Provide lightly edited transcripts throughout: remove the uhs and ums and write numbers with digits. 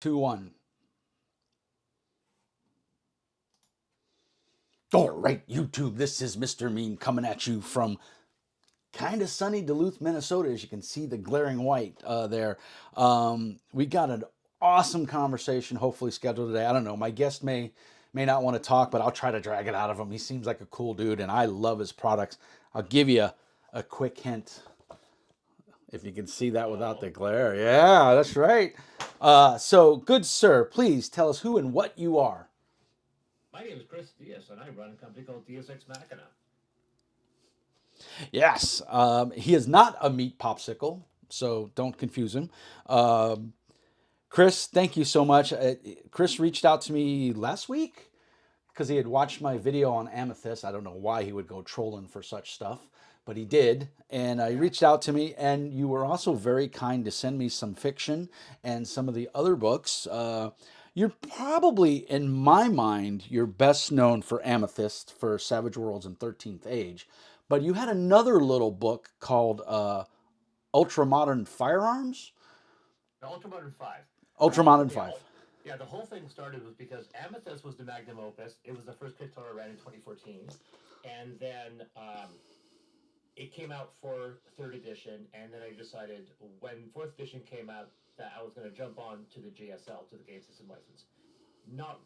2-1. All right, YouTube, this is Mr. Mean coming at you from kind of sunny Duluth, Minnesota. As you can see, the glaring white there. We got an awesome conversation, hopefully scheduled today. I don't know. My guest may not want to talk, but I'll try to drag it out of him. He seems like a cool dude, and I love his products. I'll give you a quick hint if you can see that without the Oh, glare. Yeah, that's right. So, good sir, please tell us who and what you are. my name is Chris Dias, and I run a company called Dias Ex Machina. Yes, he is not a meat popsicle, so don't confuse him. Um, Chris, thank you so much. Chris reached out to me last week because he had watched my video on Amethyst. I don't know why he would go trolling for such stuff, but he did. And he Yeah. reached out to me, and you were also very kind to send me some fiction and some of the other books. You're probably, in my mind, you're best known for Amethyst, for Savage Worlds and 13th Age. But you had another little book called Ultramodern Firearms? The Ultramodern 5. Ultramodern Yeah, 5. yeah, the whole thing started was because Amethyst was the magnum opus. It was the first Kickstarter I ran in 2014. And then it came out for third edition. And then I decided when fourth edition came out that I was going to jump on to the GSL, to the Game System License. Not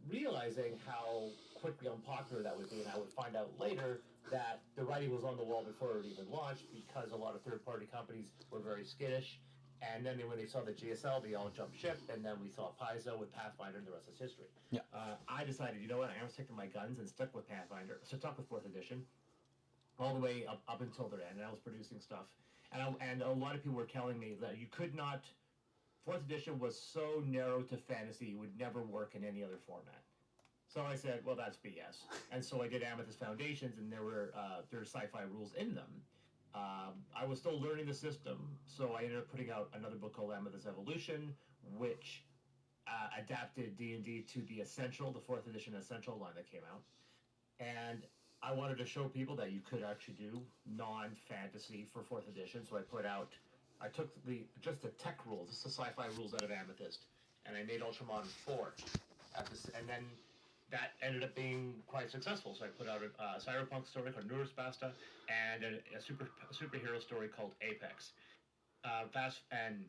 realizing how quickly unpopular that would be. And I would find out later that the writing was on the wall before it even launched because a lot of third party companies were very skittish. And then when they saw the GSL, they all jumped ship. And then we saw Paizo with Pathfinder, and the rest is history. Yeah. I decided, you know what, I am sticking my guns and stuck with Pathfinder, so stuck with fourth edition all the way up until their end. And I was producing stuff. And a lot of people were telling me that you could not. Fourth edition was so narrow to fantasy, it would never work in any other format. So I said, well, that's BS. And so I did Amethyst Foundations, and there were sci-fi rules in them. I was still learning the system, so I ended up putting out another book called Amethyst Evolution, which adapted D&D to the Essential, the fourth edition Essential line that came out. And I wanted to show people that you could actually do non-fantasy for fourth edition. So I took the tech rules, just the sci-fi rules out of Amethyst, and I made Ultramodern 4. And then that ended up being quite successful. So I put out a cyberpunk story called Neurospasta and a superhero story called Apex. Fast and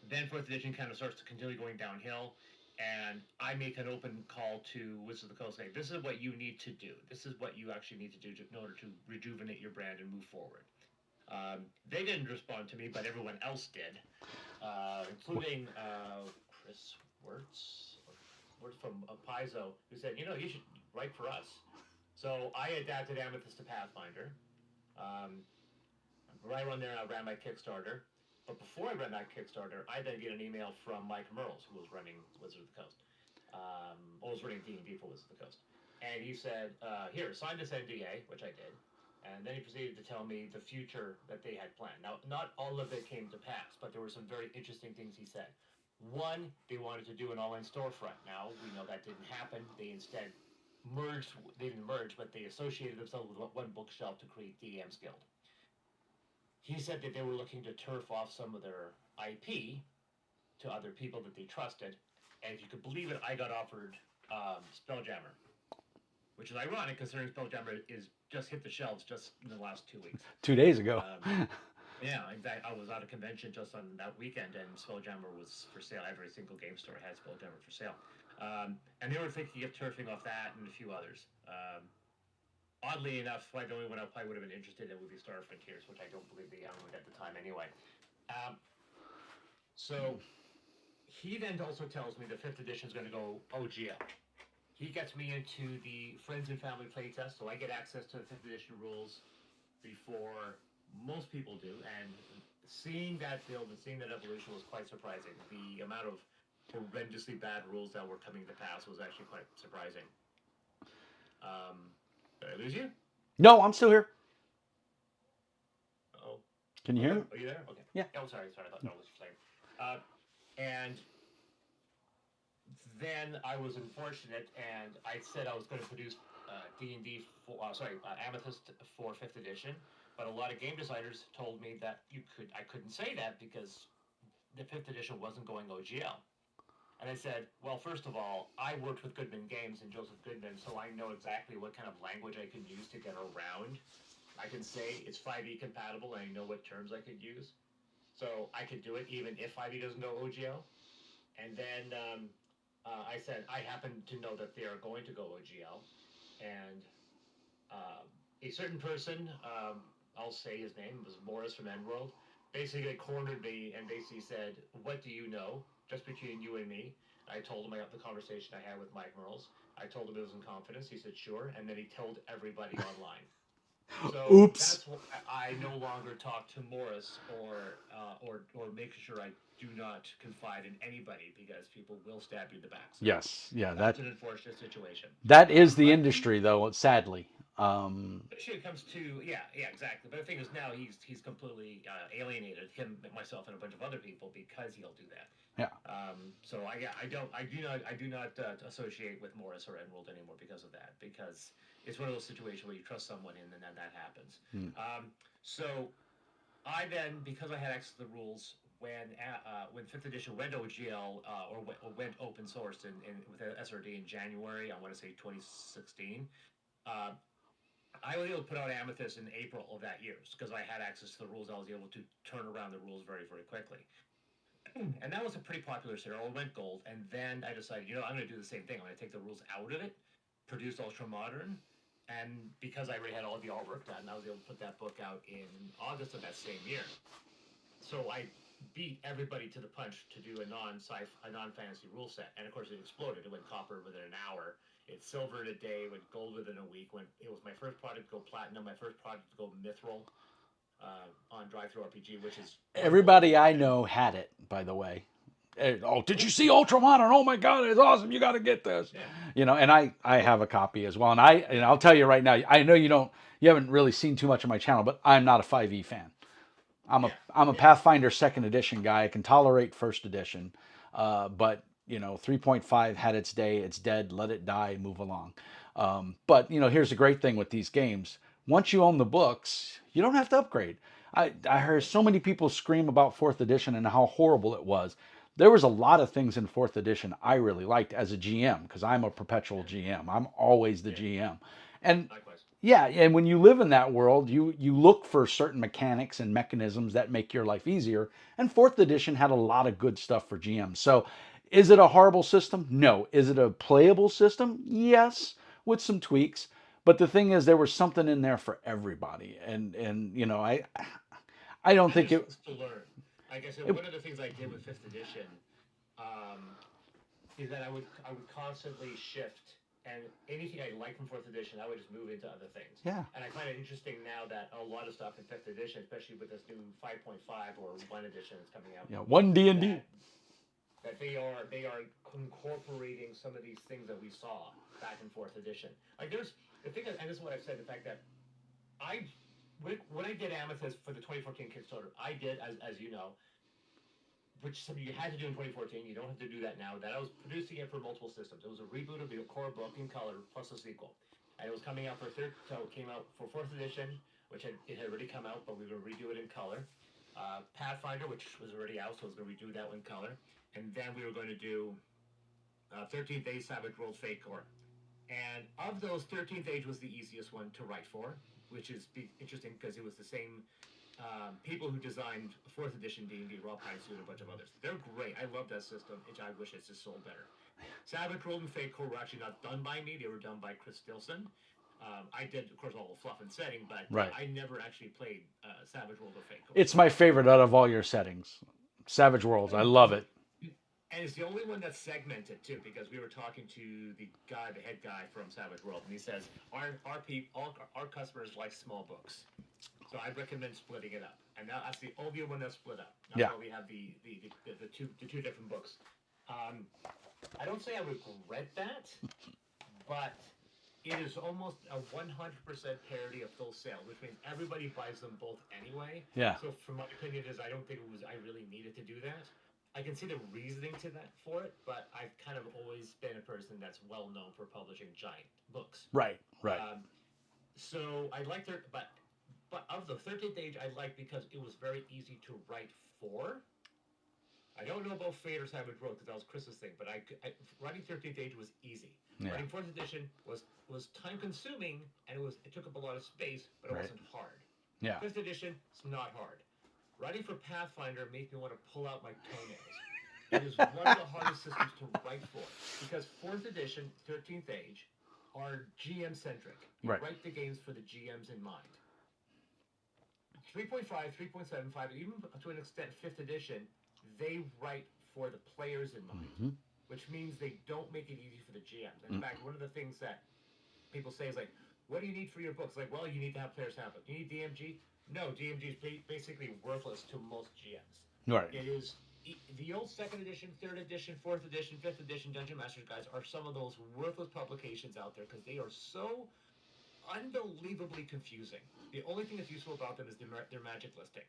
then fourth edition kind of starts to continue going downhill, and I make an open call to Wizards of the Coast saying, "This is what you need to do. This is what you actually need to do in order to rejuvenate your brand and move forward." They didn't respond to me, but everyone else did, including Chris Wirtz, Wirtz from Paizo, who said, "You know, you should write for us." So I adapted Amethyst to Pathfinder. Um, right around there, I ran my Kickstarter. But before I ran that Kickstarter, I then get an email from Mike Merles, who was running Wizard of the Coast, or was running D&D for Wizard of the Coast. And he said, here, sign this NDA, which I did. And then he proceeded to tell me the future that they had planned. Now, not all of it came to pass, but there were some very interesting things he said. One, they wanted to do an online storefront. Now, we know that didn't happen. They instead merged, they didn't merge, but they associated themselves with one bookshelf to create DM's Guild. He said that they were looking to turf off some of their IP to other people that they trusted. And if you could believe it, I got offered Spelljammer, which is ironic considering Spelljammer is just hit the shelves just in the last 2 weeks. 2 days ago. Um, yeah, in fact, I was at a convention just on that weekend, and Spelljammer was for sale. Every single game store had Spelljammer for sale. And they were thinking of turfing off that and a few others. Oddly enough, like the only one I probably would have been interested in would be Star Frontiers, which I don't believe they owned at the time anyway. Um, so he then also tells me the fifth edition is going to go OGL. He gets me into the friends and family playtest, so I get access to the fifth edition rules before most people do. And seeing that build and seeing that evolution was quite surprising. The amount of horrendously bad rules that were coming to pass was actually quite surprising. Did I lose you? No, I'm still here. Oh, Can you hear okay. me? Are you there? Okay. Yeah. Oh, sorry. I thought that was your saying. And then I was unfortunate, and I said I was going to produce D&D for Amethyst for fifth edition, but a lot of game designers told me that I couldn't say that because the fifth edition wasn't going OGL. I said, well, first of all, I worked with Goodman Games and Joseph Goodman, so I know exactly what kind of language I can use to get around. I can say it's 5e compatible, and I know what terms I could use. So I could do it even if 5e doesn't go OGL. And then I said, I happen to know that they are going to go OGL. And a certain person, I'll say his name, was Morris from Endworld, basically cornered me and basically said, what do you know? Just between you and me. I told him about the conversation I had with Mike Merles. I told him it was in confidence. He said, sure. And then he told everybody online. So Oops. that's what I no longer talk to Morris or make sure I do not confide in anybody because people will stab you in the back. So Yes. Yeah. that's an unfortunate situation. That is the But industry, though. Sadly. especially when it comes to yeah exactly. But the thing is now he's completely alienated him, myself, and a bunch of other people because he'll do that. Yeah. So I do not associate with Morris or Enrolled anymore because of that. Because it's one of those situations where you trust someone and then that happens. Mm. So I then, because I had access to the rules when fifth edition went OGL or went open source with SRD in January, I want to say 2016. Uh, I was able to put out Amethyst in April of that year because I had access to the rules. I was able to turn around the rules very, very quickly. And that was a pretty popular serial. It went gold. And then I decided, I'm going to do the same thing. I'm going to take the rules out of it, produce Ultra Modern. And because I already had all the artwork done, I was able to put that book out in August of that same year. So I beat everybody to the punch to do a non-fantasy rule set. And of course, it exploded. It went copper within an hour. It's silver in a day. Went gold within a week. It was my first product to go platinum. My first product to go mithril on Drive-Thru RPG, which is Everybody I know had it, by the way. Oh, did you see Ultramodern? Oh my God, it's awesome! You got to get this. Yeah. And I have a copy as well. And I'll tell you right now, I know you haven't really seen too much of my channel, but I'm not a 5e fan. I'm a Pathfinder second edition guy. I can tolerate first edition, but 3.5 had its day. It's dead. Let it die. Move along. But here's the great thing with these games. Once you own the books, you don't have to upgrade. I heard so many people scream about fourth edition and how horrible it was. There was a lot of things in fourth edition I really liked as a GM because I'm a perpetual GM. I'm always the GM. And Likewise. yeah, and when you live in that world, you look for certain mechanics and mechanisms that make your life easier. And fourth edition had a lot of good stuff for GMs. So is it a horrible system? No. Is it a playable system? Yes, with some tweaks. But the thing is, there was something in there for everybody, and I don't And think there's it. things to learn. Like I said, it one of the things I did with fifth edition is that I would constantly shift, and anything I liked from fourth edition, I would just move into other things. yeah, And I find it interesting now that a lot of stuff in fifth edition, especially with this new 5.5 or one edition that's coming out, yeah, one D&D. that they are incorporating some of these things that we saw back in fourth edition. Like there's the thing, and this is what I've said, the fact that I when I did Amethyst for the 2014 Kickstarter, I did as you know, which something you had to do in 2014. You don't have to do that now. That I was producing it for multiple systems. It was a reboot of the core book in color plus a sequel, and it was coming out for so it came out for fourth edition, which it had already come out, but we were going to redo it in color. Pathfinder, which was already out, so I was going to redo that one in color, and then we were going to do 13th Age Savage World Fate Core. And of those, 13th Age was the easiest one to write for, which is interesting because it was the same people who designed 4th edition D&D, Rob Hines, and a bunch of others. They're great. I love that system, which I wish it's just sold better. Savage World and Fate Core were actually not done by me. They were done by Chris Dilson. I did, of course, all the fluff and setting, but Right. I never actually played Savage World or Fate Core. It's my favorite out of all your settings. Savage Worlds. I love it. And it's the only one that's segmented too, because we were talking to the head guy from Savage World, and he says our customers like small books, so I recommend splitting it up. And now that's the only one that's split up. Now we have the two different books. I don't say I regret that, but it is almost a 100% parity of full sale, which means everybody buys them both anyway. Yeah. So, from my opinion, I don't think I really needed to do that. I can see the reasoning for it, but I've kind of always been a person that's well known for publishing giant books. Right. So I liked it, but of the 13th Age, I liked because it was very easy to write for. I don't know about Fate or Savage World because that was Chris's thing, but writing 13th Age was easy. Yeah. Writing 4th edition was time consuming and it took up a lot of space, but it Right. wasn't hard. Yeah. 5th edition, it's not hard. Writing for Pathfinder made me want to pull out my toenails. It is one of the hardest systems to write for because 4th edition, 13th Age, are GM centric. You Right. write the games for the GMs in mind. 3.5, 3.75, even to an extent 5th edition, they write for the players in mind, Mm-hmm. which means they don't make it easy for the GMs. In fact, one of the things that people say is like, what do you need for your books? Like, well, you need to have players handbook. You need DMG? No, DMG is basically worthless to most GMs. Right. It is the old 2nd edition, 3rd edition, 4th edition, 5th edition Dungeon Master's Guides are some of those worthless publications out there because they are so unbelievably confusing. The only thing that's useful about them is their magic listing,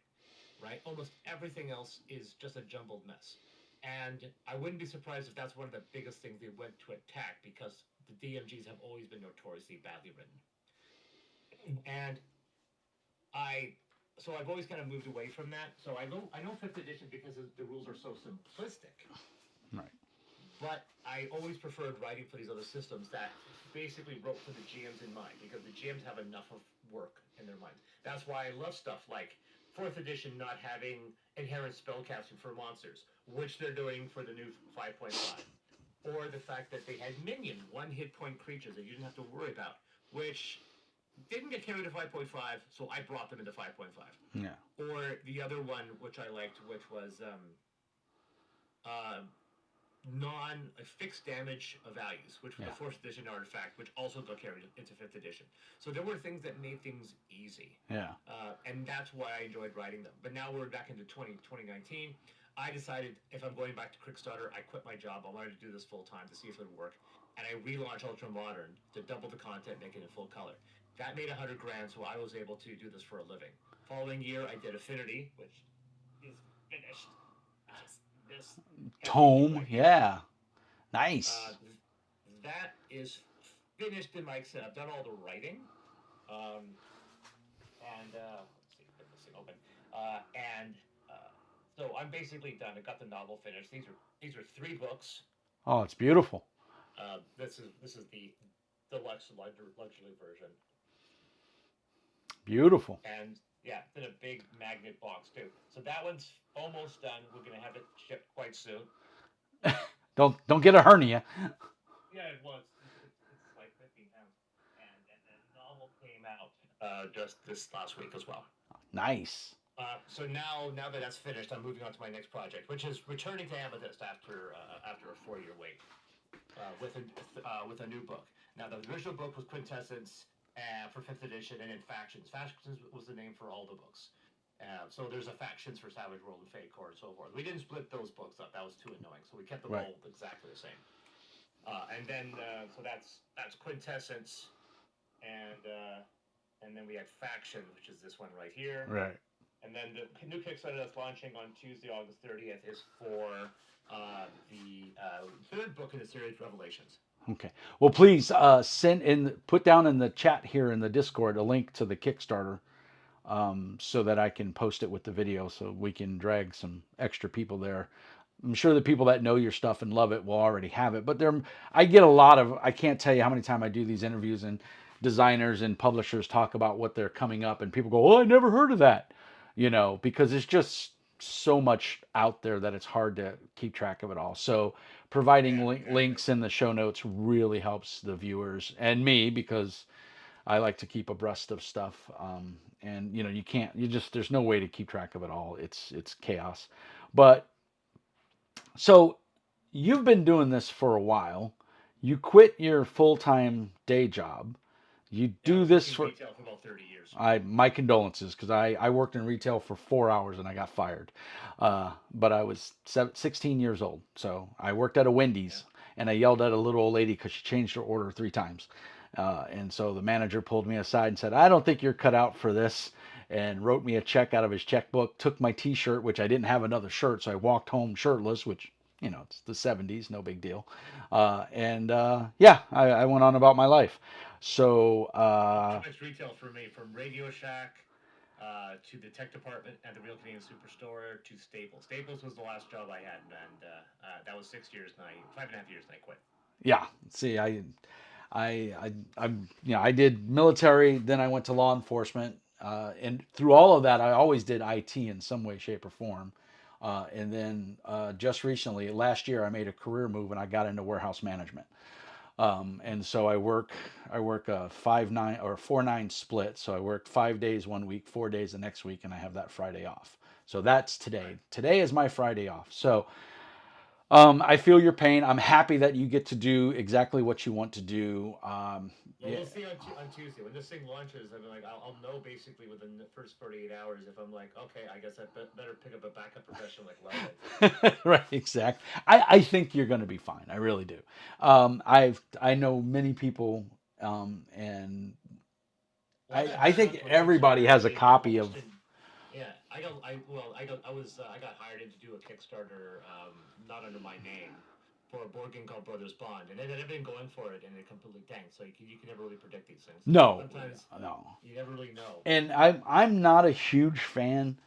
right? Almost everything else is just a jumbled mess. And I wouldn't be surprised if that's one of the biggest things they went to attack because the DMGs have always been notoriously badly written. And I've always kind of moved away from that. So I know 5th edition because the rules are so simplistic. Right. But I always preferred writing for these other systems that basically wrote for the GMs in mind because the GMs have enough of work in their minds. That's why I love stuff like 4th edition not having inherent spellcasting for monsters, which they're doing for the new 5.5. Or the fact that they had minion, 1 hit point creatures that you didn't have to worry about, which didn't get carried to 5.5, so I brought them into 5.5. Yeah. Or the other one, which I liked, which was fixed damage values, which was Yeah. a 4th edition artifact, which also got carried into 5th edition. So there were things that made things easy. Yeah. And that's why I enjoyed writing them. But now we're back into 2019. I decided if I'm going back to Kickstarter, I quit my job. I wanted to do this full time to see if it would work. And I relaunched Ultra Modern to double the content, make it in full color. That made $100 grand, so I was able to do this for a living. Following year, I did Affinity, which is finished. This Tome. right Yeah. Nice. that is finished in my set. I've done all the writing, and let's see, get this thing open. And so I'm basically done. I got the novel finished. These are 3 books. Oh, it's beautiful. This is the deluxe luxury version. Beautiful. And yeah, it's in a big magnet box too. So that one's almost done. We're gonna have it shipped quite soon. Don't get a hernia. Yeah, it was. It's like 15 pounds. And the novel came out just this last week as well. Nice. So now that that's finished, I'm moving on to my next project, which is returning to Amethyst after a 4-year wait with a new book. Now the original book was Quintessence for 5th edition, and then Factions. Factions was the name for all the books. So there's a Factions for Savage World and Fate Core and so forth. We didn't split those books up; that was too annoying. So we kept them Right. all exactly the same. And then so that's Quintessence, and then we had Faction, which is this one right here. Right. And then the new Kickstarter that's launching on Tuesday, August 30th, is for the 3rd book in the series, Revelations. Okay. Well, please put down in the chat here in the Discord a link to the Kickstarter, so that I can post it with the video, so we can drag some extra people there. I'm sure the people that know your stuff and love it will already have it, but I get a lot of. I can't tell you how many times I do these interviews and designers and publishers talk about what they're coming up, and people go, "Oh, I never heard of that," because it's just so much out there that it's hard to keep track of it all. So providing links in the show notes really helps the viewers and me, because I like to keep abreast of stuff. And there's no way to keep track of it all. It's chaos. But so you've been doing this for a while. You quit your full-time day job. You do this for retail for about 30 years. my condolences, because I worked in retail for 4 hours and I got fired. But I was 16 years old, so I worked at a Wendy's, and I yelled at a little old lady because she changed her order 3 times. And so the manager pulled me aside and said, "I don't think you're cut out for this," and wrote me a check out of his checkbook, took my t-shirt, which I didn't have another shirt, so I walked home shirtless, which, it's the 70s, no big deal. I went on about my life. So Retail for me, from Radio Shack to the tech department at the Real Canadian Superstore to Staples. Staples was the last job I had, and that was 6 years, and 5.5 years, and I quit. Yeah. See, I'm, I did military, then I went to law enforcement, and through all of that, I always did IT in some way, shape, or form. And then just recently, last year, I made a career move and I got into warehouse management. And so I work a 5/9 or 4/9 split. So I work 5 days one week, 4 days the next week, and I have that Friday off. So that's today. Right. Today is my Friday off. So I feel your pain. I'm happy that you get to do exactly what you want to do. Well, Yeah, we'll see on Tuesday when this thing launches. I mean, like, I'll know basically within the first 48 hours if I'm like, okay, I guess I better pick up a backup profession like welding. right, exact. I think you're going to be fine. I really do. I know many people, and Well, I I got I backed think onto a everybody Kickstarter has a actually. Got copy published of in. Yeah, I got hired in to do a Kickstarter, not under my name, for a board game called Brothers Bond, and it had everything going for it, and it completely tanked. So you can never really predict these things. no, Sometimes no. you never really know. And I'm not a huge fan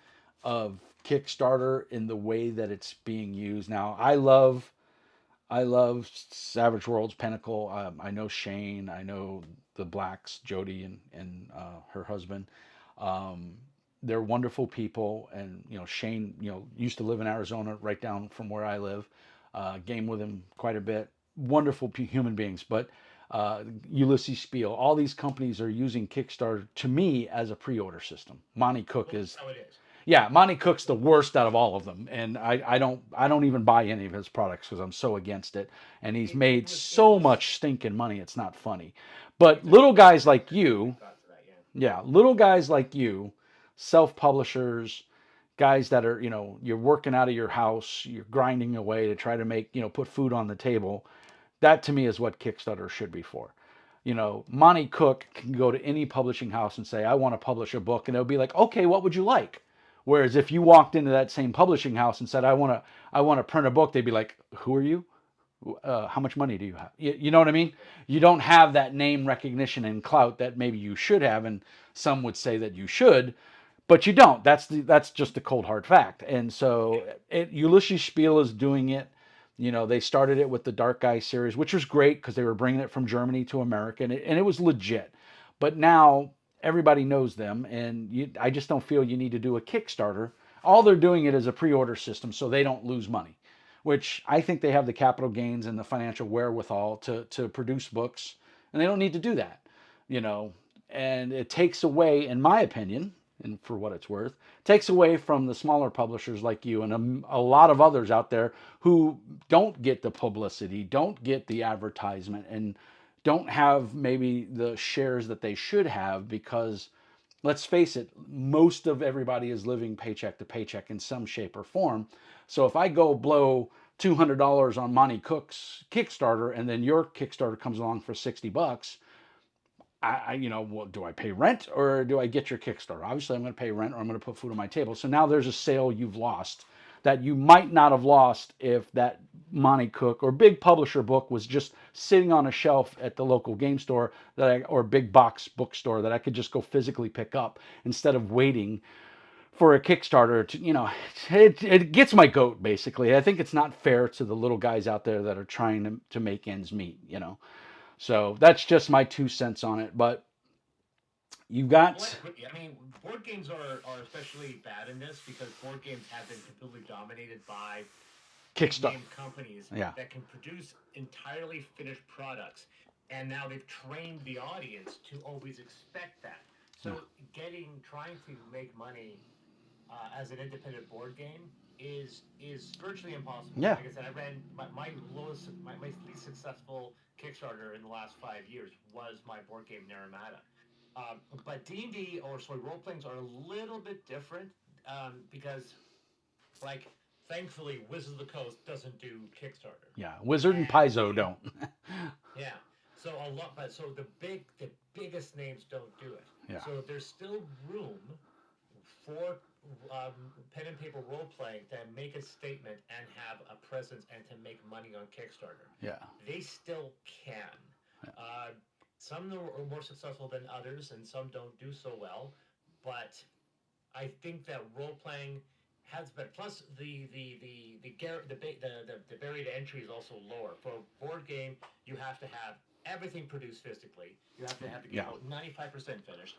of Kickstarter in the way that it's being used now. I love Savage Worlds Pinnacle. I know Shane. I know the Blacks, Jody and her husband. Um, they're wonderful people, and Shane, used to live in Arizona, right down from where I live. Game with him quite a bit. Wonderful human beings, but Ulysses Spiel, all these companies are using Kickstarter to me as a pre-order system. Monty Cook Well, that's is how it is. yeah, Monty Cook's the worst out of all of them, and I don't even buy any of his products because I'm so against it. And he's made It so was much stinking money, it's not funny. But little exactly. It was guys like predatory when you, it got to that. Yeah. yeah, little guys like you, self-publishers, guys that are you're working out of your house, you're grinding away to try to make put food on the table. That to me is what Kickstarter should be for. Monty Cook can go to any publishing house and say, I want to publish a book. And they'll be like, okay, what would you like? Whereas if you walked into that same publishing house and said, I want to print a book, they'd be like, who are you? How much money do you have? You know what I mean? Yeah. You don't have that name recognition and clout that maybe you should have. And some would say that you should, but you don't. That's just a cold hard fact. And so Yeah. Ulysses Spiel is doing it. They started it with the Dark Guy series, which was great because they were bringing it from Germany to America, and it was legit. But now everybody knows them, and I just don't feel you need to do a Kickstarter. All they're doing it as a pre-order system so they don't lose money, which I think they have the capital gains and the financial wherewithal to produce books, and they don't need to do that. You know, and it takes away, in my opinion, and for what it's worth, takes away from the smaller publishers like you and a lot of others out there who don't get the publicity, don't get the advertisement, and don't have maybe the shares that they should have because let's face it, most of everybody is living paycheck to paycheck in some shape or form. So if I go blow $200 on Monty Cook's Kickstarter and then your Kickstarter comes along for $60, well, do I pay rent or do I get your Kickstarter? Obviously, I'm going to pay rent or I'm going to put food on my table. So now there's a sale you've lost that you might not have lost if that Monty Cook or big publisher book was just sitting on a shelf at the local game store or big box bookstore that I could just go physically pick up instead of waiting for a Kickstarter to, it gets my goat basically. I think it's not fair to the little guys out there that are trying to make ends meet. So that's just my 2 cents on it. But you Well, I got agree. I mean, board games are especially bad in this because board games have been completely dominated by big Kickstarter. name companies Yeah. that can produce entirely finished products, and now they've trained the audience to always expect that. Yeah. So, trying to make money as an independent board game is virtually impossible. Yeah. Like I said, I ran my least successful Kickstarter in the last 5 years was my board game Naramata. But D&D or sorry, role playings are a little bit different because like thankfully Wizards of the Coast doesn't do Kickstarter, Yeah. Wizard and and Paizo don't. yeah. So a lot, but so the biggest names don't do it. Yeah. So there's still room for pen and paper role playing to make a statement and have a presence and to make money on Kickstarter. Yeah. They still can. Some are more successful than others, and some don't do so well. But I think that role playing has been plus the buried entry is also lower. For a board game, you have to have everything produced physically. You have to have the game Yeah. about 95% finished.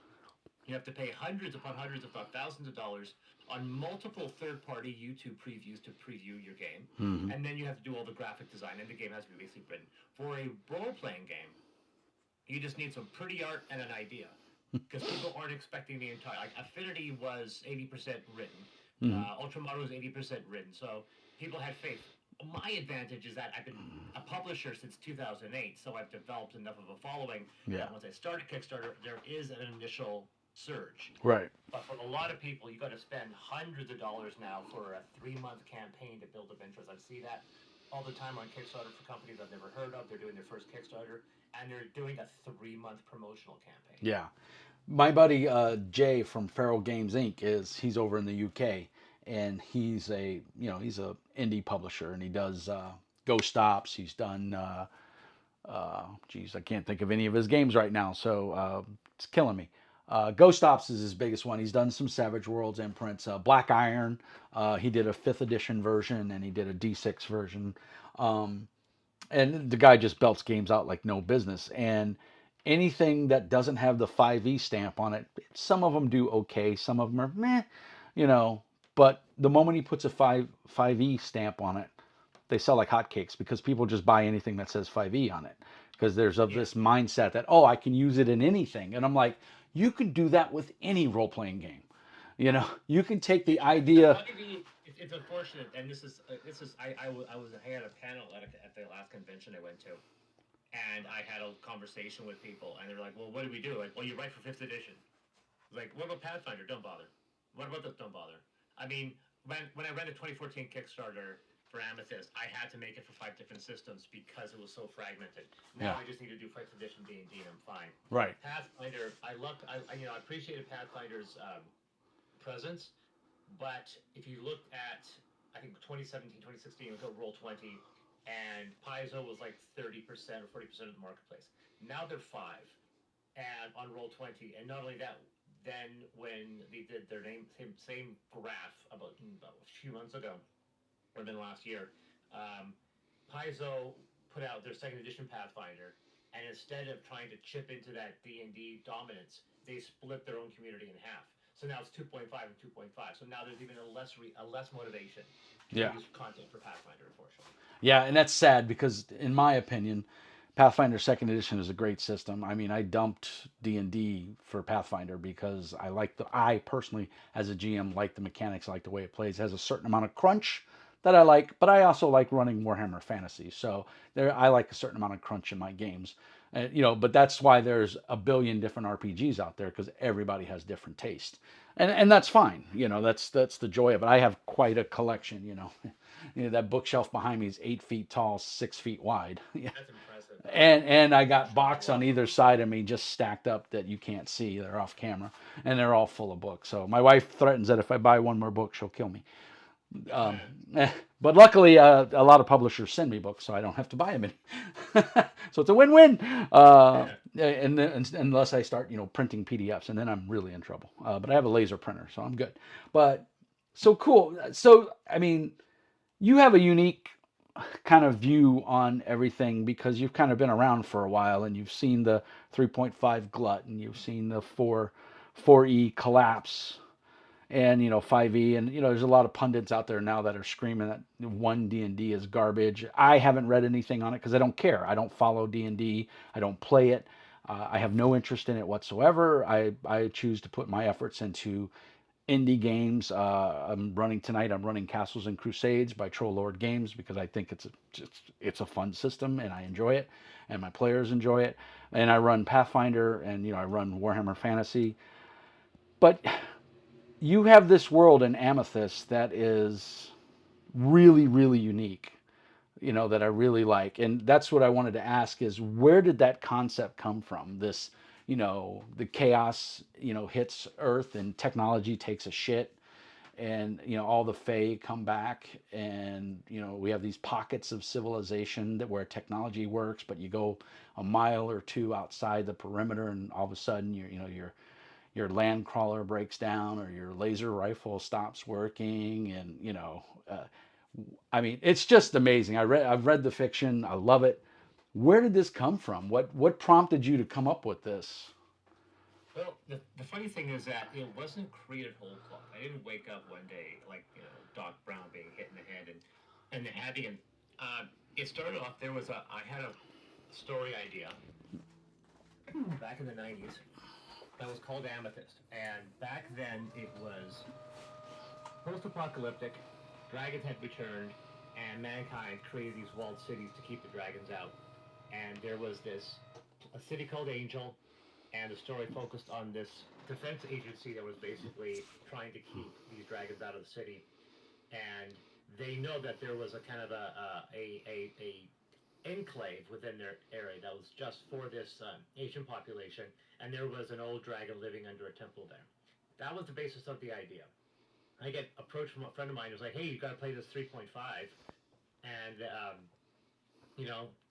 You have to pay hundreds upon hundreds, if not thousands of dollars on multiple third party YouTube previews to preview your game. Hmm. And then you have to do all the graphic design, and the game has to be basically written. For a role playing game, you just need some pretty art and an idea. Because people aren't expecting the entire. Like Affinity was 80% written, Hmm. Ultramar was 80% written. So people had faith. My advantage is that I've been a publisher since 2008, so I've developed enough of a following Yeah. that once I start a Kickstarter, there is an initial surge. Right. But for a lot of people, you got to spend hundreds of dollars now for a 3 month campaign to build up interest. I see that all the time on Kickstarter for companies I've never heard of. They're doing their first Kickstarter and they're doing a 3 month promotional campaign. Yeah. My buddy Jay from Feral Games Inc. He's over in the UK, and he's a indie publisher, and he does Ghost Stops. He's done geez, I can't think of any of his games right now, so it's killing me. Ghost Stops is his biggest one. He's done some Savage Worlds imprints. Black Iron, he did a 5th edition version, and he did a D6 version. Um, and the guy just belts games out like no business. And anything that doesn't have the 5e stamp on it, some of them do okay, some of them are meh, you know. But the moment he puts a 5e stamp on it, they sell like hotcakes because people just buy anything that says 5e on it because there's of Yeah. this mindset that, oh, I can use it in anything. And I'm like, you can do that with any role-playing game. You know, you can take the The idea. 5e, it's unfortunate, and I was I had a panel at the last convention I went to, and I had a conversation with people, and they were like, "Well, what do we do?" Like, "Well, you write for 5th edition." Like, what about Pathfinder? Don't bother. What about this? Don't bother. I mean, when I ran the 2014 Kickstarter for Amethyst, I had to make it for 5 different systems because it was so fragmented. Now Yeah. I just need to do 5th edition D&D, and I'm fine. Right. Pathfinder, I appreciated Pathfinder's presence, but if you looked at, I think 2017, 2016, until Roll20, and Paizo was like 30% or 40% of the marketplace. Now they're five, and on Roll20, and not only that, then when they did their same graph about a few months ago, or then last year, um, Paizo put out their 2nd edition Pathfinder, and instead of trying to chip into that D&D dominance, they split their own community in half. So now it's 2.5 and 2.5. So now there's even a less motivation to Yeah. produce content for Pathfinder, unfortunately. Yeah, and that's sad because, in my opinion, Pathfinder Second Edition is a great system. I mean, I dumped D&D for Pathfinder because I personally, as a GM, like the mechanics, like the way it plays. It has a certain amount of crunch that I like, but I also like running Warhammer Fantasy. So I like a certain amount of crunch in my games. But that's why there's a billion different RPGs out there because everybody has different taste, and that's fine. That's the joy of it. I have quite a collection. That bookshelf behind me is 8 feet tall, 6 feet wide. Yeah. That's impressive. And I got I box on love either side of me just stacked up that you can't see. They're off camera, and they're all full of books. So my wife threatens that if I buy one more book, she'll kill me. Um, but luckily, a lot of publishers send me books, so I don't have to buy them any. So it's a win-win. Unless I start, printing PDFs, and then I'm really in trouble. But I have a laser printer, so I'm good. But so cool. So I mean, you have a unique kind of view on everything because you've kind of been around for a while and you've seen the 3.5 glut and you've seen the 4E collapse and 5E, and there's a lot of pundits out there now that are screaming that one D&D is garbage. I haven't read anything on it because I don't care. I don't follow D&D. I don't play it. I have no interest in it whatsoever. I choose to put my efforts into indie games. I'm running tonight. I'm running Castles and Crusades by Troll Lord Games because I think it's a fun system and I enjoy it, and my players enjoy it. And I run Pathfinder, and I run Warhammer Fantasy. But you have this world in Amethyst that is really, really unique. That I really like, and that's what I wanted to ask: is where did that concept come from? This, the chaos, hits Earth and technology takes a shit, and all the Fae come back, and we have these pockets of civilization that where technology works, but you go a mile or two outside the perimeter, and all of a sudden you're your land crawler breaks down or your laser rifle stops working, and I mean, it's just amazing. I've read the fiction. I love it. Where did this come from? What prompted you to come up with this? Well, the funny thing is that it wasn't created whole cloth. I didn't wake up one day like Doc Brown being hit in the head and having an. It started off. I had a story idea back in the '90s that was called Amethyst, and back then it was post-apocalyptic. Dragons had returned, and mankind created these walled cities to keep the dragons out. And there was a city called Angel, and the story focused on this defense agency that was basically trying to keep these dragons out of the city. And they know that there was a kind of a enclave within their area that was just for this Asian population, and there was an old dragon living under a temple there. That was the basis of the idea. I get approached from a friend of mine who's like, "Hey, you got to play this 3.5 and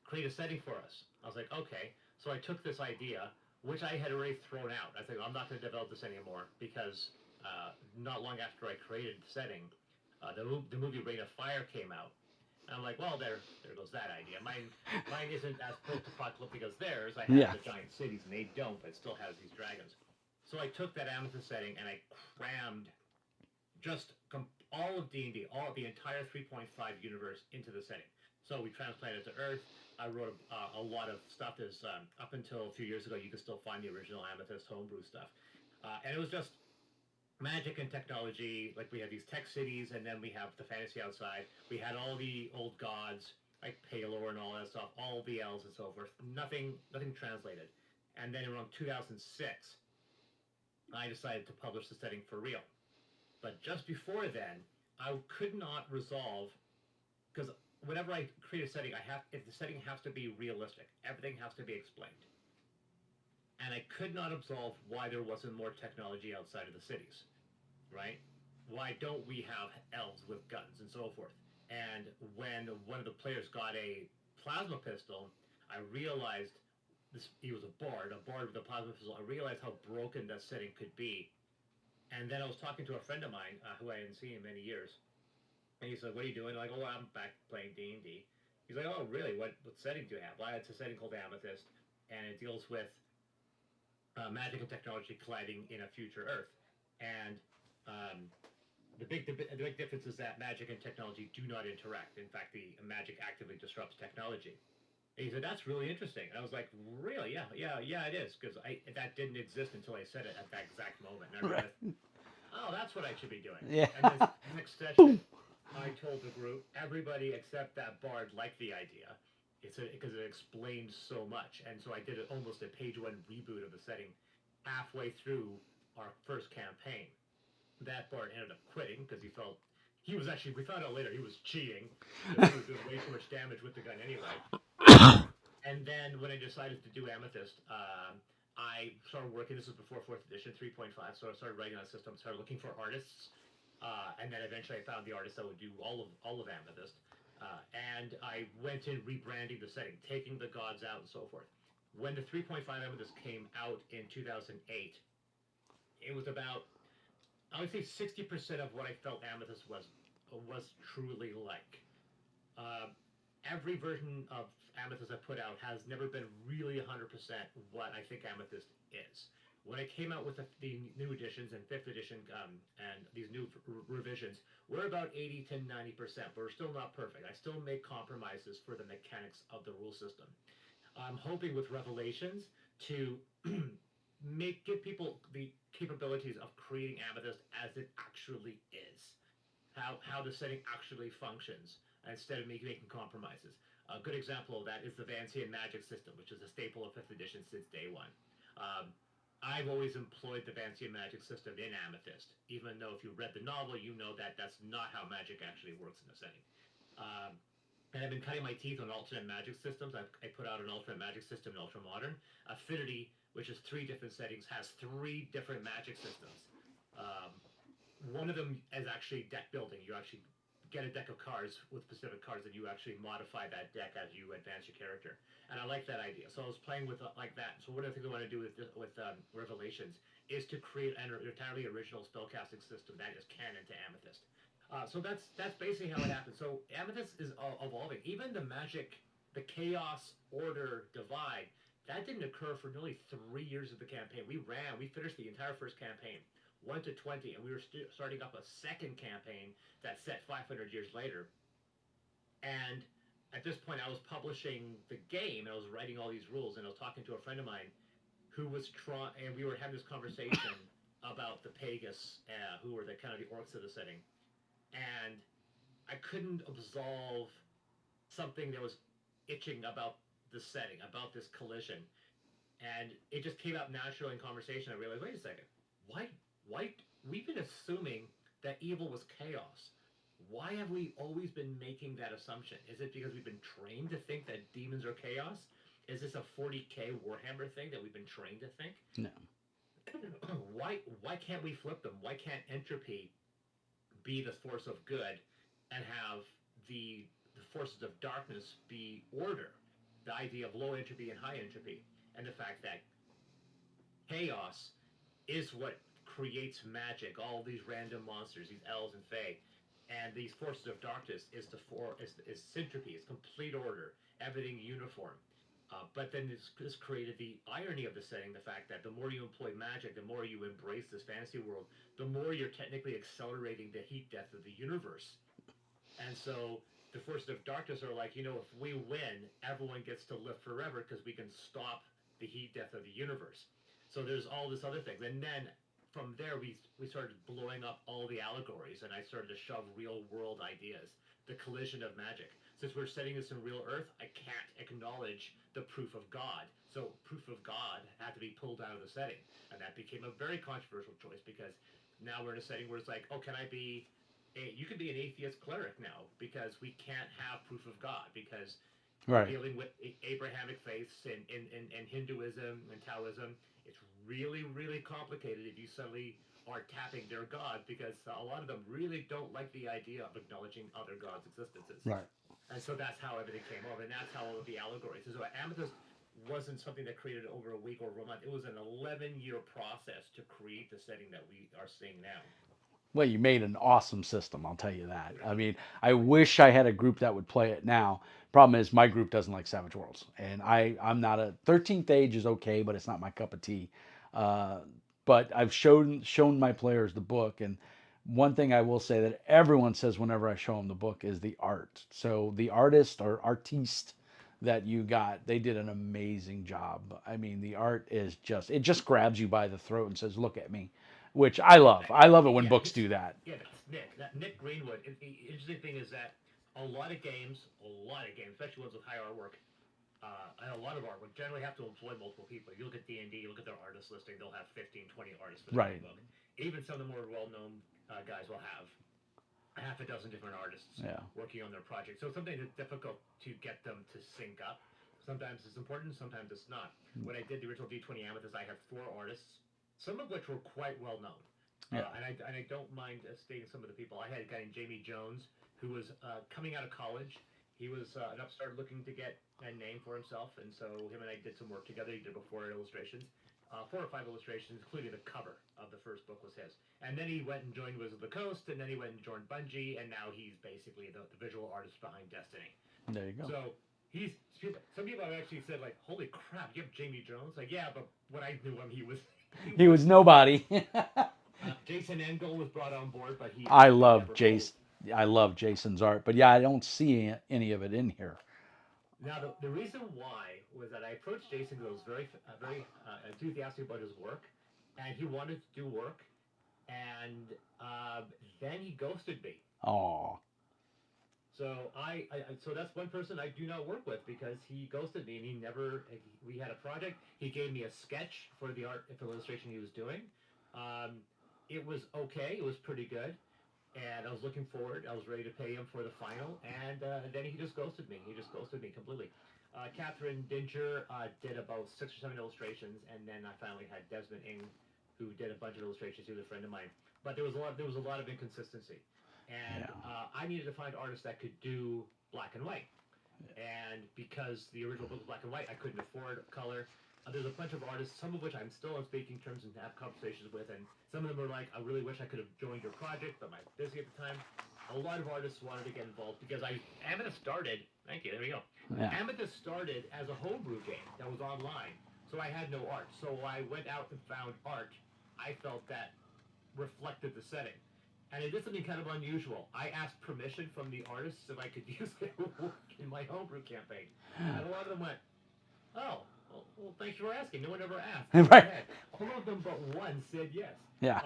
create a setting for us." I was like, "Okay." So I took this idea, which I had already thrown out. I think I'm not going to develop this anymore because not long after I created the setting, the movie Rain of Fire came out. And I'm like, well, there goes that idea. Mine isn't as post-apocalyptic as theirs. I have Yeah. the giant cities, and they don't, but it still has these dragons. So I took that Amethyst setting and I crammed just all of D&D, all of the entire 3.5 universe into the setting. So we transplanted to Earth. I wrote a lot of stuff. There's up until a few years ago, you could still find the original Amethyst homebrew stuff, and it was just magic and technology. Like we have these tech cities, and then we have the fantasy outside. We had all the old gods like Palor and all that stuff, all the elves and so forth. Nothing translated. And then around 2006, I decided to publish the setting for real. But just before then, I could not resolve because whenever I create a setting, if the setting has to be realistic, everything has to be explained, and I could not absolve why there wasn't more technology outside of the cities, right? Why don't we have elves with guns and so forth? And when one of the players got a plasma pistol, I realized he was a bard with a plasma pistol. I realized how broken that setting could be. And then I was talking to a friend of mine who I hadn't seen in many years, and he's like, "What are you doing?" I'm like, "Oh, I'm back playing D&D." He's like, "Oh, really? What setting do you have?" Well, it's a setting called Amethyst, and it deals with magic and technology colliding in a future Earth. And um, the big difference is that magic and technology do not interact. In fact, the magic actively disrupts technology. And he said, "That's really interesting." And I was like, "Really? Yeah, it is." Because that didn't exist until I said it at that exact moment. And I Right. realized, oh, that's what I should be doing. Yeah. And this next session, I told the group, everybody except that bard liked the idea. Because it explained so much. And so I did almost a page one reboot of the setting halfway through our first campaign. That bard ended up quitting because he was actually, we found out later, he was cheating because he was doing way too much damage with the gun anyway. And then when I decided to do Amethyst, I started working. This was before fourth edition, 3.5. So I started writing on a system, started looking for artists, and then eventually I found the artist that would do all of Amethyst. And I went in rebranding the setting, taking the gods out and so forth. When the 3.5 Amethyst came out in 2008, it was about, I would say, 60% of what I felt Amethyst was truly like. Uh, every version of Amethyst I put out has never been really 100% what I think Amethyst is. When I came out with the new editions and fifth edition and these new revisions, we're about 80 to 90%, but we're still not perfect. I still make compromises for the mechanics of the rule system. I'm hoping with Revelations to give people the capabilities of creating Amethyst as it actually is, how the setting actually functions instead of making compromises. A good example of that is the Vancian magic system, which is a staple of 5th edition since day one. Um, I've always employed the Vancian magic system in Amethyst, even though if you read the novel, you know that that's not how magic actually works in the setting. Um, and I've been cutting my teeth on alternate magic systems. I put out an alternate magic system in Ultra Modern. Affinity, which is 3 different settings, has 3 different magic systems. Um, one of them is actually deck building. You actually get a deck of cards with specific cards, and you actually modify that deck as you advance your character. And I like that idea. So I was playing with like that. So one of the things I want to do with Revelations is to create an entirely original spellcasting system that is canon to Amethyst. So that's basically how it happened. So Amethyst is evolving. Even the magic, the chaos order divide, that didn't occur for nearly 3 years of the campaign. We finished the entire first campaign, 1 to 20, and we were starting up a second campaign that set 500 years later. And at this point, I was publishing the game, and I was writing all these rules, and I was talking to a friend of mine who was trying, and we were having this conversation about the Pagus, who were the kind of the orcs of the setting, and I couldn't absolve something that was itching about the setting, about this collision, and it just came up naturally in conversation. I realized, wait a second, why, why? We've been assuming that evil was chaos. Why have we always been making that assumption? Is it because we've been trained to think that demons are chaos? Is this a 40k Warhammer thing that we've been trained to think? No. Why can't we flip them? Why can't entropy be the force of good and have the forces of darkness be order? The idea of low entropy and high entropy, and the fact that chaos is what creates magic, all these random monsters, these elves and fae, and these forces of darkness is syntropy, is complete order, everything uniform. But then this created the irony of the setting, the fact that the more you employ magic, the more you embrace this fantasy world, the more you're technically accelerating the heat death of the universe. And so the forces of darkness are like, if we win, everyone gets to live forever because we can stop the heat death of the universe. So there's all this other things. And then from there, we started blowing up all the allegories, and I started to shove real world ideas, the collision of magic. Since we're setting this in real Earth, I can't acknowledge the proof of God. So proof of God had to be pulled out of the setting. And that became a very controversial choice because now we're in a setting where it's like, oh, can I be you could be an atheist cleric now because we can't have proof of God because we're Right. dealing with Abrahamic faiths and Hinduism and Taoism. It's really, really complicated if you suddenly are tapping their God because a lot of them really don't like the idea of acknowledging other gods' existences. Right. And so that's how everything came over, and that's how all of the allegories. So Amethyst wasn't something that created over a week or a month. It was an 11-year process to create the setting that we are seeing now. Well, you made an awesome system, I'll tell you that. I mean, I wish I had a group that would play it now. Problem is, my group doesn't like Savage Worlds, and I'm not a 13th Age is okay, but it's not my cup of tea. Uh, but I've shown my players the book, and one thing I will say that everyone says whenever I show them the book is the art. So the artist or artiste that you got, they did an amazing job. I mean, the art is it just grabs you by the throat and says, "Look at me," which I love. I love it when Yeah, books do that. that's Nick. Nick Greenwood. The interesting thing is that a lot of games, especially ones with high artwork, and a lot of artwork, generally have to employ multiple people. You look at D&D, you look at their artist listing, they'll have 15, 20 artists for their Right. main book. Even some of the more well-known guys will have a half a dozen different artists Yeah. working on their project. So something that's difficult to get them to sync up. Sometimes it's important, sometimes it's not. When I did the original D20 Amethyst, I had 4 artists, some of which were quite well known. Yeah. And I don't mind stating some of the people. I had a guy named Jamie Jones who was coming out of college. He was an upstart looking to get a name for himself, and so him and I did some work together. He did about 4 illustrations, 4 or 5 illustrations, including the cover of the first book was his. And then he went and joined Wizards of the Coast, and then he went and joined Bungie, and now he's basically the visual artist behind Destiny. There you go. So he's some people have actually said like, "Holy crap, you have Jamie Jones!" Like, yeah, but when I knew him, he was He was nobody. Jason Engel was brought on board, but he I he love never Jason. I love Jason's art, but yeah, I don't see any of it in here. Now, the reason why was that I approached Jason because I was very enthusiastic about his work, and he wanted to do work, and then he ghosted me. Oh. So so that's one person I do not work with because he ghosted me and he never. We had a project. He gave me a sketch for the art for the illustration he was doing. It was okay. It was pretty good, and I was looking forward. I was ready to pay him for the final, and then he just ghosted me. He just ghosted me completely. Catherine Dinger did about 6 or 7 illustrations, and then I finally had Desmond Ing, who did a bunch of illustrations. He was a friend of mine, but there was a lot of inconsistency, and Yeah. I needed to find artists that could do black and white. And because the original book was black and white, I couldn't afford color. there's a bunch of artists, some of which I'm still on speaking terms and have conversations with, and some of them are like, I really wish I could have joined your project, but I'm busy at the time. A lot of artists wanted to get involved because Amethyst started. Thank you. There we go. Yeah. Amethyst started as a homebrew game that was online, so I had no art. So I went out and found art I felt that reflected the setting. And I did something kind of unusual. I asked permission from the artists if I could use their work in my homebrew campaign. And a lot of them went, oh, well, thanks for asking. No one ever asked. Go Right. ahead. All of them but one said yes. Yeah.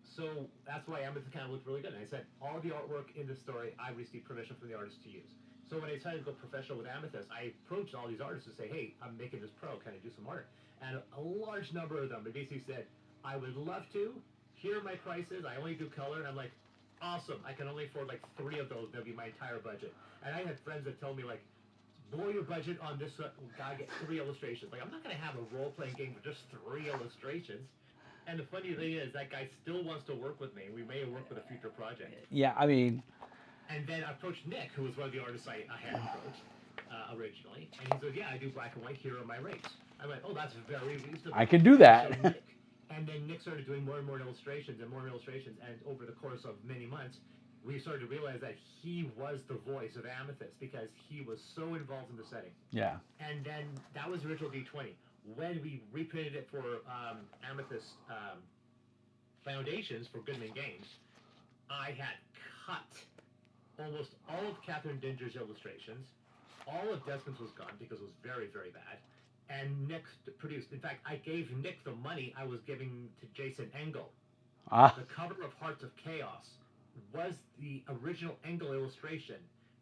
So that's why Amethyst kind of looked really good. And I said, all the artwork in the story, I received permission from the artist to use. So when I decided to go professional with Amethyst, I approached all these artists to say, hey, I'm making this pro. Can I do some art? And a large number of them, they basically said, I would love to. Here are my prices. I only do color. And I'm like, awesome. I can only afford like 3 of those. That'll be my entire budget. And I had friends that tell me like, blow your budget on this guy, get 3 illustrations. Like, I'm not going to have a role-playing game for just 3 illustrations. And the funny thing is, that guy still wants to work with me. We may work with a future project. Yeah, I mean, And then I approached Nick, who was one of the artists I had approached originally. And he said, yeah, I do black and white. Here are my rates. I went, oh, that's very reasonable. I can do that. So Nick, and then Nick started doing more and more illustrations and more illustrations. And over the course of many months, we started to realize that he was the voice of Amethyst because he was so involved in the setting. Yeah. And then that was the original D20. When we reprinted it for Amethyst Foundations for Goodman Games, I had cut almost all of Catherine Dinger's illustrations. All of Desmond's was gone because it was very, very bad. And Nick produced. In fact, I gave Nick the money I was giving to Jason Engel. The cover of Hearts of Chaos was the original Engel illustration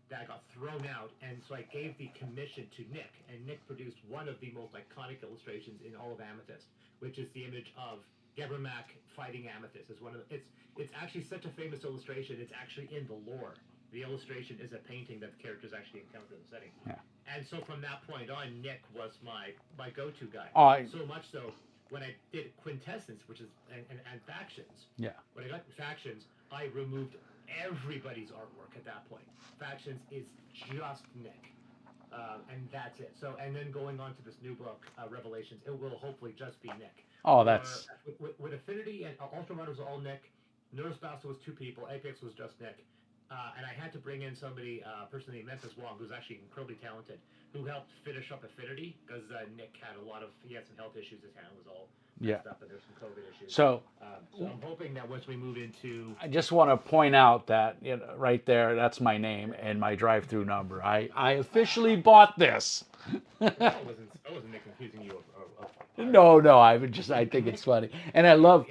that got thrown out, and so I gave the commission to Nick, and Nick produced one of the most iconic illustrations in all of Amethyst, which is the image of Gebermac fighting Amethyst. It's actually such a famous illustration. It's actually in the lore. The illustration is a painting that the characters actually encounter in the setting. Yeah. And so from that point on, Nick was my go-to guy. So much so, when I did Quintessence, which is and Factions. Yeah. When I got Factions, I removed everybody's artwork at that point. Factions is just Nick. And that's it. So, and then going on to this new book, Revelations, it will hopefully just be Nick. Oh, that's... With Affinity and Ultramar was all Nick. Neurospasta was 2 people. Apex was just Nick. And I had to bring in somebody, a person named Memphis Wong, who's actually incredibly talented, who helped finish up Affinity because Nick had he had some health issues. His hand was all messed up, and there's some COVID issues. So I'm hoping that once we move into... I just want to point out that right there, that's my name and my drive-through number. I officially bought this. I wasn't accusing you of No, I think it's funny. And I love...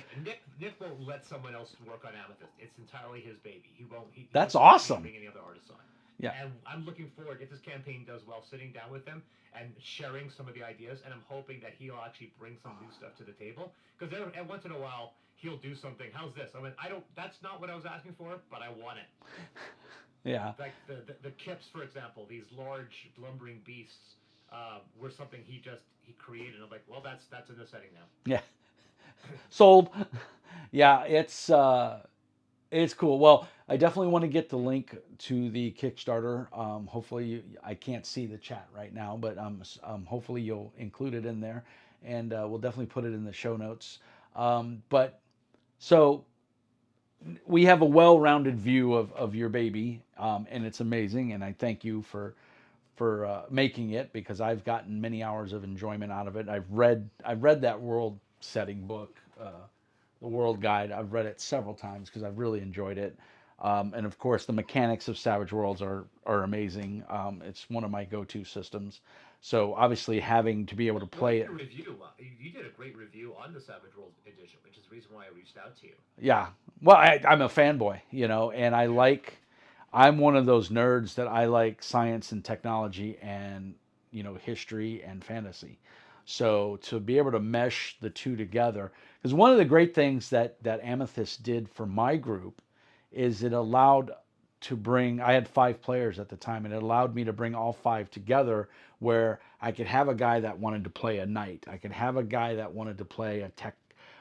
Nick won't let someone else work on Amethyst. It's entirely his baby. He won't. That's won't awesome. Bring any other artists on. Yeah. And I'm looking forward, if this campaign does well, sitting down with them and sharing some of the ideas. And I'm hoping that he'll actually bring some new stuff to the table. Because once in a while, he'll do something. How's this? I mean, that's not what I was asking for, but I want it. Yeah. Like the Kips, for example, these large lumbering beasts were something he created. I'm like, well, that's in the setting now. Yeah. Sold. Yeah, it's cool. Well, I definitely want to get the link to the Kickstarter. Hopefully, I can't see the chat right now, but hopefully you'll include it in there, and we'll definitely put it in the show notes. But so we have a well-rounded view of your baby, and it's amazing. And I thank you for making it, because I've gotten many hours of enjoyment out of it. I've read that world setting book, the World Guide. I've read it several times because I've really enjoyed it. And of course, the mechanics of Savage Worlds are amazing. It's one of my go-to systems. So obviously, having to be able to play it. You did a great review on the Savage Worlds edition, which is the reason why I reached out to you. Yeah, well, I'm a fanboy, and I'm one of those nerds that I like science and technology and history and fantasy. So to be able to mesh the two together, because one of the great things that Amethyst did for my group is it allowed to bring, I had 5 players at the time, and it allowed me to bring all 5 together, where I could have a guy that wanted to play a knight. I could have a guy that wanted to play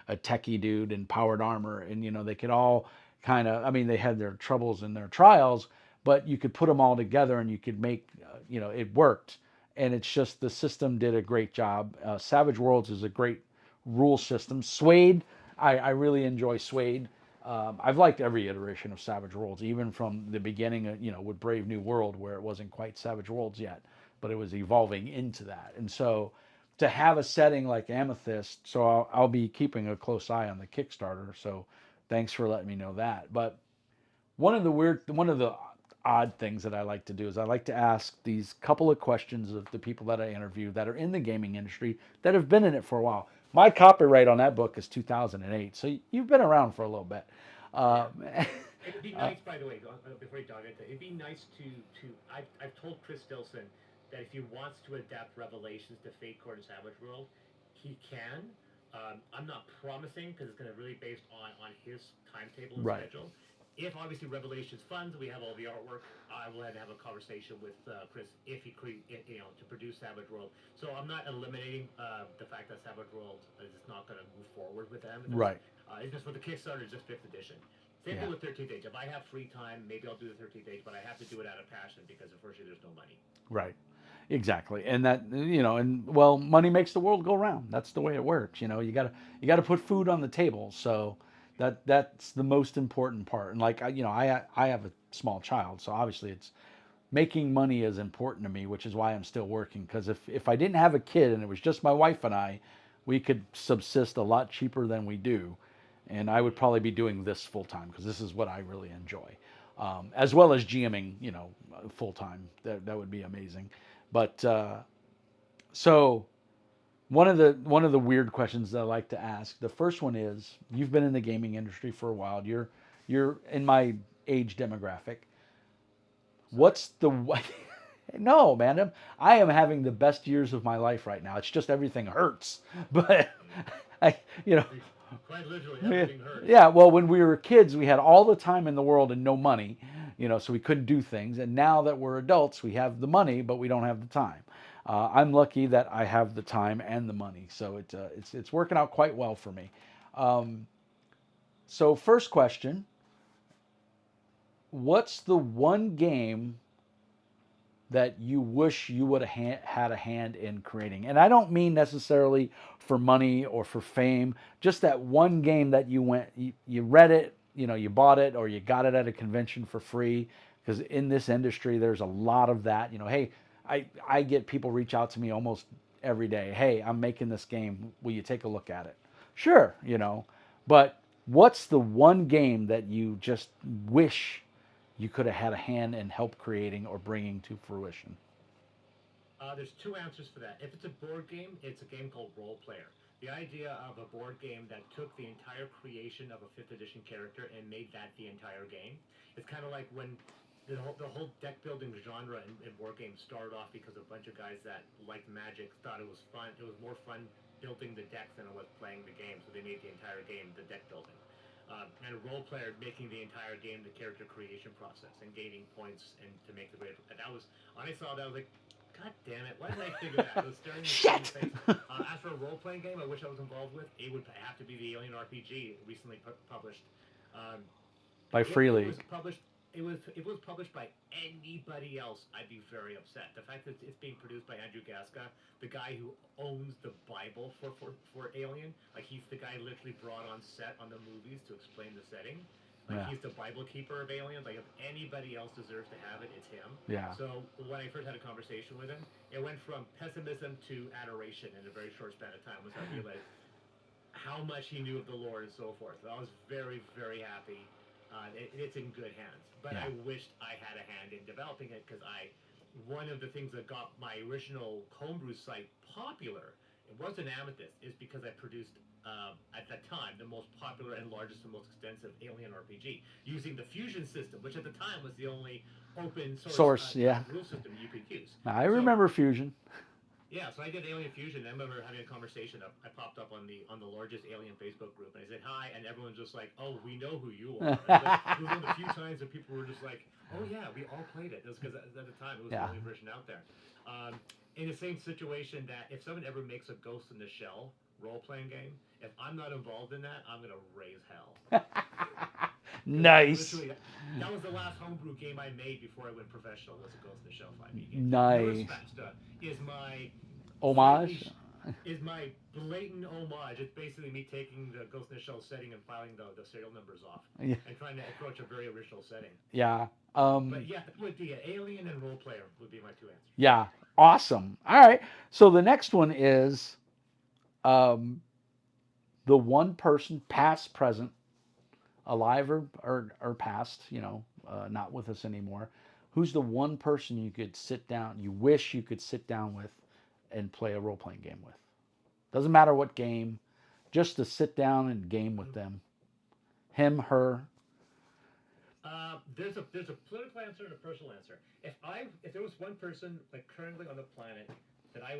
a techie dude in powered armor, and they could all kind of, they had their troubles and their trials, but you could put them all together and you could make, it worked. and it's just the system did a great job. Savage Worlds is a great rule system. Suede, I really enjoy Suede. I've liked every iteration of Savage Worlds, even from the beginning, with Brave New World, where it wasn't quite Savage Worlds yet, but it was evolving into that. And so to have a setting like Amethyst, so I'll be keeping a close eye on the Kickstarter. So thanks for letting me know that. But one of the odd things that I like to do is I like to ask these couple of questions of the people that I interview that are in the gaming industry that have been in it for a while. My copyright on that book is 2008, so you've been around for a little bit. Yeah. Um, It'd be nice, by the way, before you dive into it, it'd be nice to I've told Chris Dilson that if he wants to adapt Revelations to Fate Court and Savage World, he can. I'm not promising because it's going to really based on his timetable and right, schedule. If obviously Revelations funds, we have all the artwork. I will have a conversation with Chris if he to produce Savage World. So I'm not eliminating the fact that Savage World is not going to move forward with them. right, It's just with the Kickstarter, it's just fifth edition. Same yeah, thing with 13th Age. If I have free time, maybe I'll do the 13th Age, but I have to do it out of passion because unfortunately there's no money. right. Exactly, and that and well, money makes the world go round. That's the way it works. You gotta put food on the table. So that's the most important part. And like I have a small child, so obviously it's making money is important to me, which is why I'm still working. Because if I didn't have a kid and it was just my wife and I, we could subsist a lot cheaper than we do, and I would probably be doing this full time because this is what I really enjoy, as well as GMing, full time. That would be amazing. But so one of the weird questions that I like to ask. The first one is: you've been in the gaming industry for a while. You're in my age demographic. Sorry. What's the what? No, man. I am having the best years of my life right now. It's just everything hurts. But I, you know, Quite literally, everything hurts. yeah. Well, when we were kids, we had all the time in the world and no money, so we couldn't do things. And now that we're adults, we have the money, but we don't have the time. I'm lucky that I have the time and the money, so it's working out quite well for me. Um, so, first question: what's the one game that you wish you would have had a hand in creating? And I don't mean necessarily for money or for fame, just that one game that you read it, you bought it or you got it at a convention for free. Because in this industry, there's a lot of that. Hey, I get people reach out to me almost every day. Hey, I'm making this game. Will you take a look at it? Sure, but what's the one game that you just wish you could have had a hand in help creating or bringing to fruition? There's two answers for that. If it's a board game, it's a game called Role Player. The idea of a board game that took the entire creation of a fifth edition character and made that the entire game. It's kind of like when the whole deck building genre in board games started off because a bunch of guys that liked Magic thought it was fun. It was more fun building the decks than it was playing the game, so they made the entire game the deck building. And a role player making the entire game the character creation process and gaining points and to make the great. And that was when I saw that I was like, God damn it! Why didn't I figure that? It was staring me in the Shit. face. As for a role-playing game, I wish I was involved with. It would have to be the Alien RPG recently published. Um, By if Free it was League. published, if it was published by anybody else, I'd be very upset. The fact that it's being produced by Andrew Gasca, the guy who owns the Bible for Alien, like he's the guy literally brought on set on the movies to explain the setting. Like Yeah. he's the Bible keeper of Aliens. Like if anybody else deserves to have it, it's him. Yeah. So when I first had a conversation with him, it went from pessimism to adoration in a very short span of time. Once I realized how much he knew of the Lord and so forth. I was very, very happy. It's in good hands. But Yeah. I wished I had a hand in developing it because one of the things that got my original homebrew site popular, it wasn't Amethyst, is because I produced, at that time, the most popular and largest and most extensive Alien RPG using the Fusion system, which at the time was the only open source Source. Yeah. rule system you could use. I So remember Fusion. yeah, so I did Alien Fusion. I remember having a conversation. I popped up on the largest Alien Facebook group, and I said hi, and everyone's just like, "Oh, we know who you are." It was one of the few times that people were just like, "Oh yeah, we all played it." That's because at the time it was the Yeah. only version out there. In the same situation that if someone ever makes a Ghost in the Shell role playing game, if I'm not involved in that, I'm gonna raise hell. Because Nice. literally, that was the last homebrew game I made before I went professional. Was a Ghost in the Shell 5e game. Nurse Nice. Festa is my slightly Homage. is my blatant homage. It's basically me taking the Ghost in the Shell setting and filing the serial numbers off Yeah. and trying to approach a very original setting. Yeah. But yeah, that would be it. Alien and role player would be my two answers. Yeah. Awesome. All right. So the next one is um, the one person, past, present, alive or past, not with us anymore. Who's the one person you could sit down, you wish you could sit down with and play a role playing game with? Doesn't matter what game, just to sit down and game with them. Him, her. There's a political answer and a personal answer. If there was one person like currently on the planet that I'd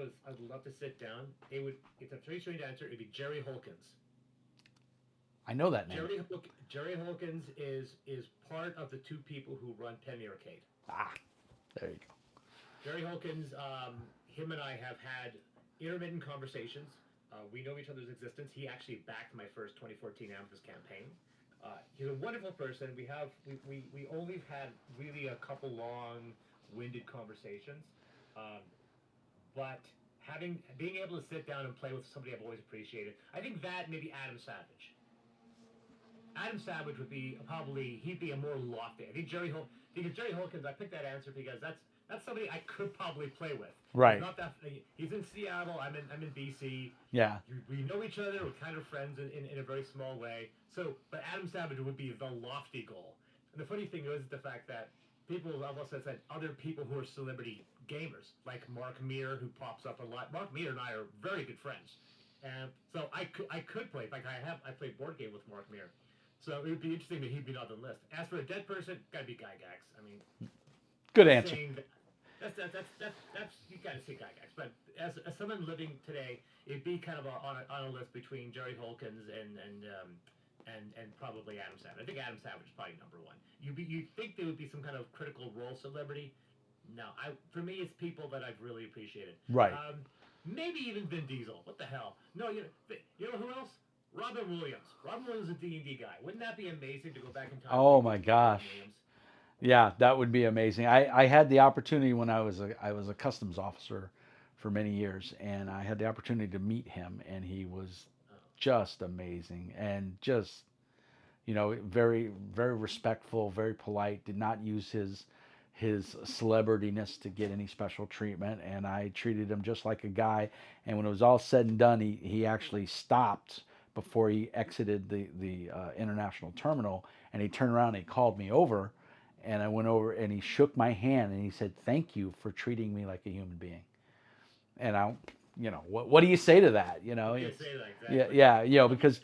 love to sit down, it's a three strange answer. It'd be Jerry Holkins. I know that name. Jerry Holkins is part of the two people who run Penny Arcade. Ah, there you go. Jerry Holkins, him and I have had intermittent conversations. We know each other's existence. He actually backed my first 2014 Amethyst campaign. He's a wonderful person. We only had really a couple long-winded conversations, um, but being able to sit down and play with somebody I've always appreciated. I think that maybe Adam Savage. Adam Savage would be he'd be a more lofty. Because Jerry Holkins, I picked that answer because that's somebody I could probably play with. Right. He's not that. He's in Seattle. I'm in BC. Yeah. We know each other. We're kind of friends in a very small way. So, but Adam Savage would be the lofty goal. And the funny thing is the fact that people have also said other people who are celebrity gamers, like Mark Meir, who pops up a lot. Mark Meir and I are very good friends, and so I could play. Like I played board game with Mark Meir. So it would be interesting that he'd be on the list. As for a dead person, gotta be Gygax. I mean, Good answer. That's you gotta say Gygax. But as someone living today, it'd be kind of on a list between Jerry Holkins and probably Adam Savage. I think Adam Savage is probably number one. You think there would be some kind of critical role celebrity? No, for me it's people that I've really appreciated. Right. Maybe even Vin Diesel. What the hell? No, you know who else? Robin Williams. Robin Williams is a D&D guy. Wouldn't that be amazing to go back in time? Oh my gosh. Yeah, that would be amazing. I had the opportunity when I was a customs officer for many years, and I had the opportunity to meet him, and he was just amazing and just very very respectful, very polite. Did not use his celebrityness to get any special treatment, and I treated him just like a guy. And when it was all said and done, he actually stopped before he exited the international terminal, and he turned around and he called me over, and I went over and he shook my hand and he said, "Thank you for treating me like a human being." And what do you say to that? You say that exactly. Yeah, because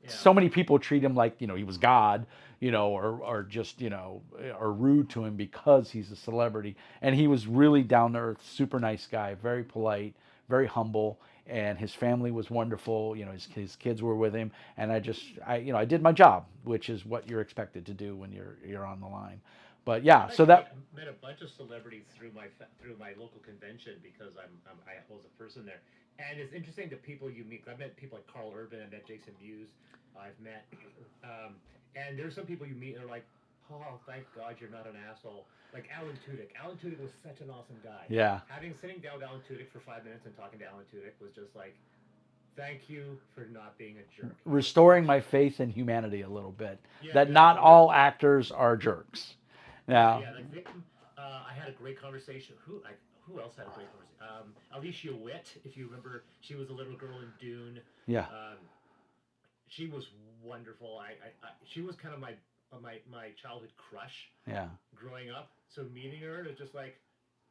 so many people treat him like he was God, or just are rude to him because he's a celebrity. And he was really down to earth, super nice guy, very polite, very humble, and his family was wonderful. His kids were with him, and I did my job, which is what you're expected to do when you're on the line. But yeah, I've so actually that met a bunch of celebrities through my local convention because I was a person there, and it's interesting the people you meet. I've met people like Carl Urban, I met Jason Mewes, I've met, and there's some people you meet and are like, oh, thank God you're not an asshole. Like Alan Tudyk. Alan Tudyk was such an awesome guy. yeah, Sitting down with Alan Tudyk for 5 minutes and talking to Alan Tudyk was just like, thank you for not being a jerk. restoring my faith in humanity a little bit. Yeah, That not exactly. all actors are jerks. Now, Yeah. Like I had a great conversation. Who else had a great conversation? Alicia Witt, if you remember, she was a little girl in Dune. yeah, She was wonderful. She was kind of my childhood crush yeah. growing up. So meeting her is just like,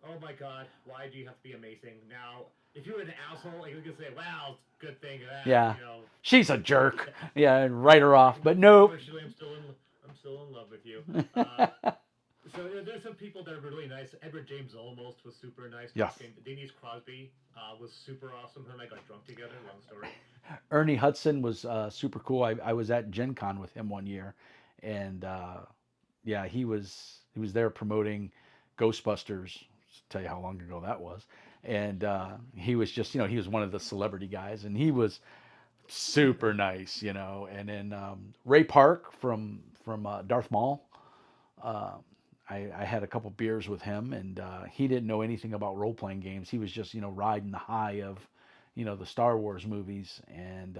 oh my God, why do you have to be amazing? Now, if you were an asshole, you could say, wow, good thing that. Yeah. She's a jerk. Yeah, and write her off. But nope. Unfortunately, I'm still in love with you. So there's some people that are really nice. Edward James Olmos was super nice. Yes. Denise Crosby was super awesome. Her and I got drunk together. Long story. Ernie Hudson was super cool. I was at Gen Con with him one year, and yeah, he was there promoting Ghostbusters. Tell you how long ago that was. And he was just he was one of the celebrity guys, and he was super nice, And then Ray Park from Darth Maul. Uh, I had a couple beers with him, and he didn't know anything about role playing games. He was just riding the high of the Star Wars movies, and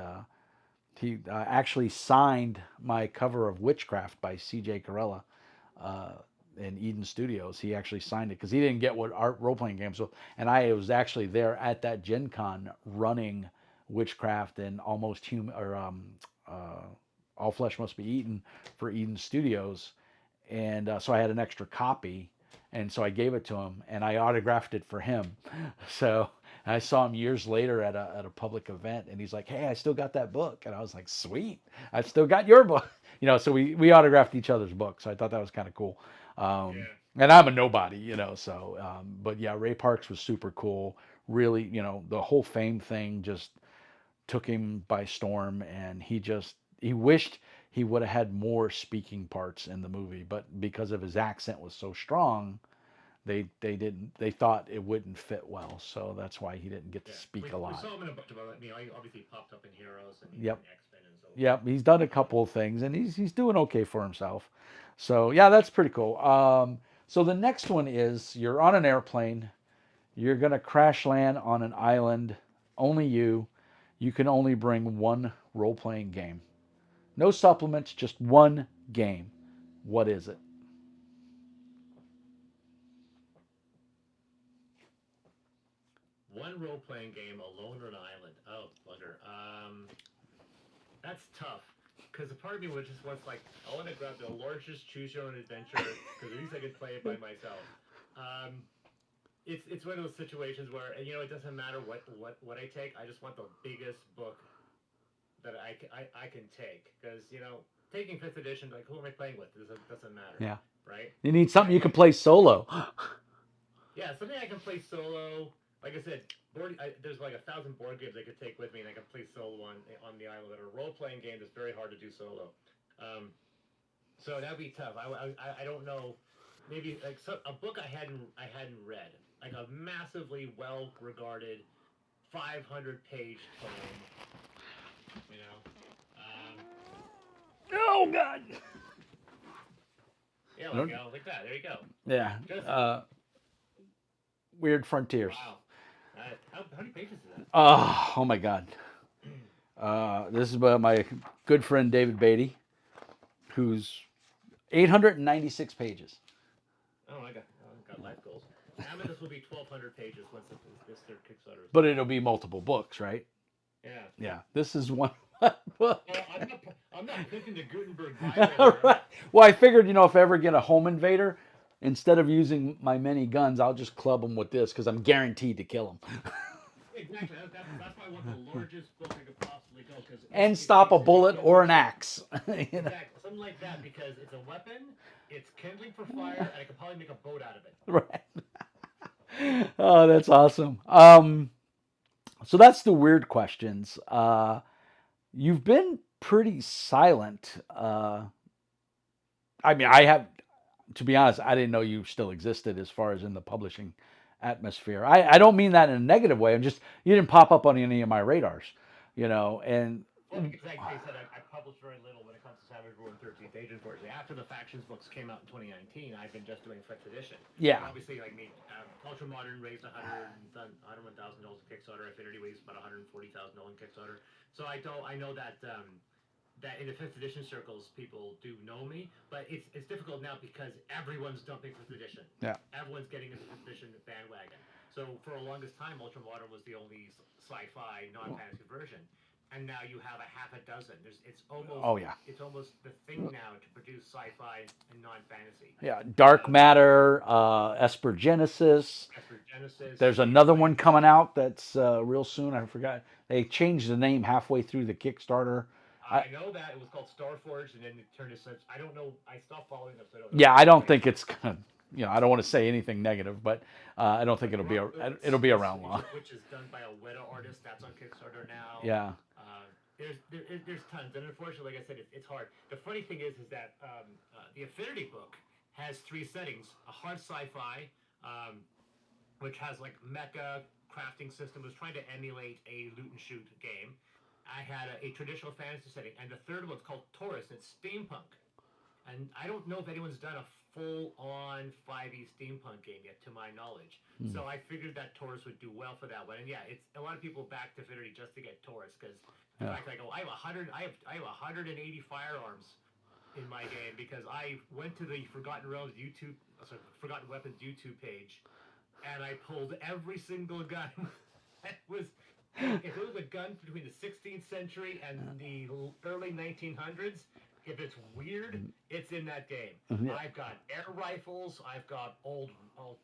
he actually signed my cover of Witchcraft by C.J. Corella uh, in Eden Studios. He actually signed it because he didn't get what art role playing games was. And I was actually there at that Gen Con running Witchcraft and Almost Human or All Flesh Must Be Eaten for Eden Studios. And so I had an extra copy. And so I gave it to him and I autographed it for him. So I saw him years later at a public event and he's like, "Hey, I still got that book." And I was like, "Sweet, I've still got your book." So we autographed each other's books. So I thought that was kind of cool. Yeah. And I'm a nobody, so, but yeah, Ray Parks was super cool. Really, the whole fame thing just took him by storm, and he wished he would have had more speaking parts in the movie, but because of his accent was so strong, they thought it wouldn't fit well, so that's why he didn't get to Yeah. speak a We lot. saw him in a bunch of other. He obviously popped up in Heroes and Yep. X Men and so forth. Yep, he's done a couple of things, and he's doing okay for himself. So yeah, that's pretty cool. So the next one is you're on an airplane, you're gonna crash land on an island, only you. You can only bring one role playing game. No supplements, just one game. What is it? One role playing game alone on an island. Oh, bugger. That's tough. Because a part of me would just wants like I want to grab the largest choose your own adventure because at least I could play it by myself. Um, it's one of those situations where and it doesn't matter what I take. I just want the biggest book that I can take because taking fifth edition like who am I playing with doesn't matter, Yeah. right? You need But something you can play solo. yeah, something I can play solo. Like I said, there's like 1,000 board games I could take with me, and I can play solo on the island. But a role playing game is very hard to do solo. Um, so that'd be tough. I don't know. Maybe like a book I hadn't read, like a massively well regarded 500-page tome. You know. Oh God. Yeah, like that. There you go. Yeah. Just Weird Frontiers. wow. How many pages is that? Oh my God. This is by my good friend David Beatty, who's 896 pages. Oh, I got life goals. Amethyst will be 1,200 pages once this third Kickstarter is But done. it'll be multiple books, right? Yeah. Yeah. This is one book. Well, I'm not printing the Gutenberg Bible here. Right. Well, I figured, if I ever get a home invader, instead of using my many guns, I'll just club them with this because I'm guaranteed to kill them Exactly. That's why I want the largest book I could possibly go because and stop a bullet or an axe. Exactly, something like that because it's a weapon, it's kindling for fire, and I could probably make a boat out of it. Right. Oh, that's awesome. So that's the weird questions. You've been pretty silent. I mean, I have, to be honest, I didn't know you still existed as far as in the publishing atmosphere. I don't mean that in a negative way. I'm just, you didn't pop up on any of my radars, and Well, because like I said, I published very little when it comes to Savage World and 13th Age, unfortunately. After the Factions books came out in 2019, I've been just doing 5th edition. yeah, And obviously, like me, Ultra Modern raised $101,000 in Kickstarter. Affinity raised about $140,000 in Kickstarter. So I know that that in the 5th edition circles, people do know me, but it's difficult now because everyone's dumping 5th edition. yeah. Everyone's getting into 5th edition bandwagon. So for the longest time, Ultra Modern was the only sci-fi non-fantasy version and now you have a half a dozen. Oh yeah. It's almost the thing now to produce sci-fi and non-fantasy. Yeah, Dark Matter, Esper Genesis. There's another one coming out that's real soon. I forgot. They changed the name halfway through the Kickstarter. I know that it was called Starforged, and then it turned to such. I don't know. I stopped following them, so I don't know. Yeah, I don't think it's gonna. I don't want to say anything negative, but I don't think it'll be around long. Which is done by a Weta artist that's on Kickstarter now. Yeah. There's tons, and unfortunately, like I said, it's hard. The funny thing is that the Affinity book has 3 settings: a hard sci-fi, which has like mecha crafting system, was trying to emulate a loot and shoot game. I had a traditional fantasy setting, and the third one's called Taurus. It's steampunk, and I don't know if anyone's done a full-on 5e steampunk game yet, to my knowledge. Hmm. So I figured that Taurus would do well for that one. And yeah, it's a lot of people back to Fidelity just to get Taurus because the Yeah. fact that I go, I have 180 firearms in my game because I went to the Forgotten Weapons YouTube page, and I pulled every single gun that was. If it was a gun between the 16th century and the early 1900s, if it's weird, it's in that game. Yeah. I've got air rifles. I've got old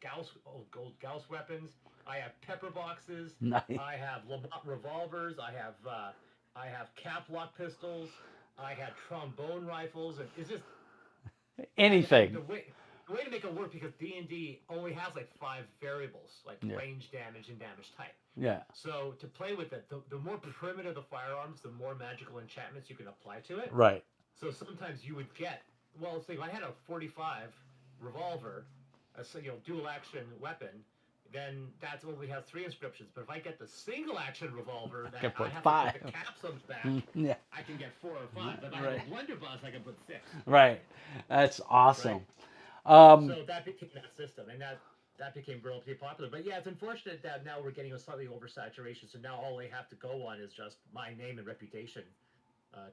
Gauss weapons. I have pepper boxes. Nice. I have revolvers. I have cap lock pistols. I had trombone rifles, and it's just Anything. the way to make it work because D&D only has like 5 variables, like Yeah. range, damage, and damage type. Yeah. So to play with it, the more primitive the firearms, the more magical enchantments you can apply to it. Right. So sometimes you would get, well, say if I had a 45 revolver, dual action weapon, then that only has 3 inscriptions. But if I get the single action revolver that can I put have 5. to put the caps on the back, Yeah. I can get 4 or 5. But if I have Right. a blunderbuss, I can put 6. Right. That's awesome. Right. So that became that system, and that became relatively popular. But yeah, it's unfortunate that now we're getting a slightly oversaturation. So now all they have to go on is just my name and reputation,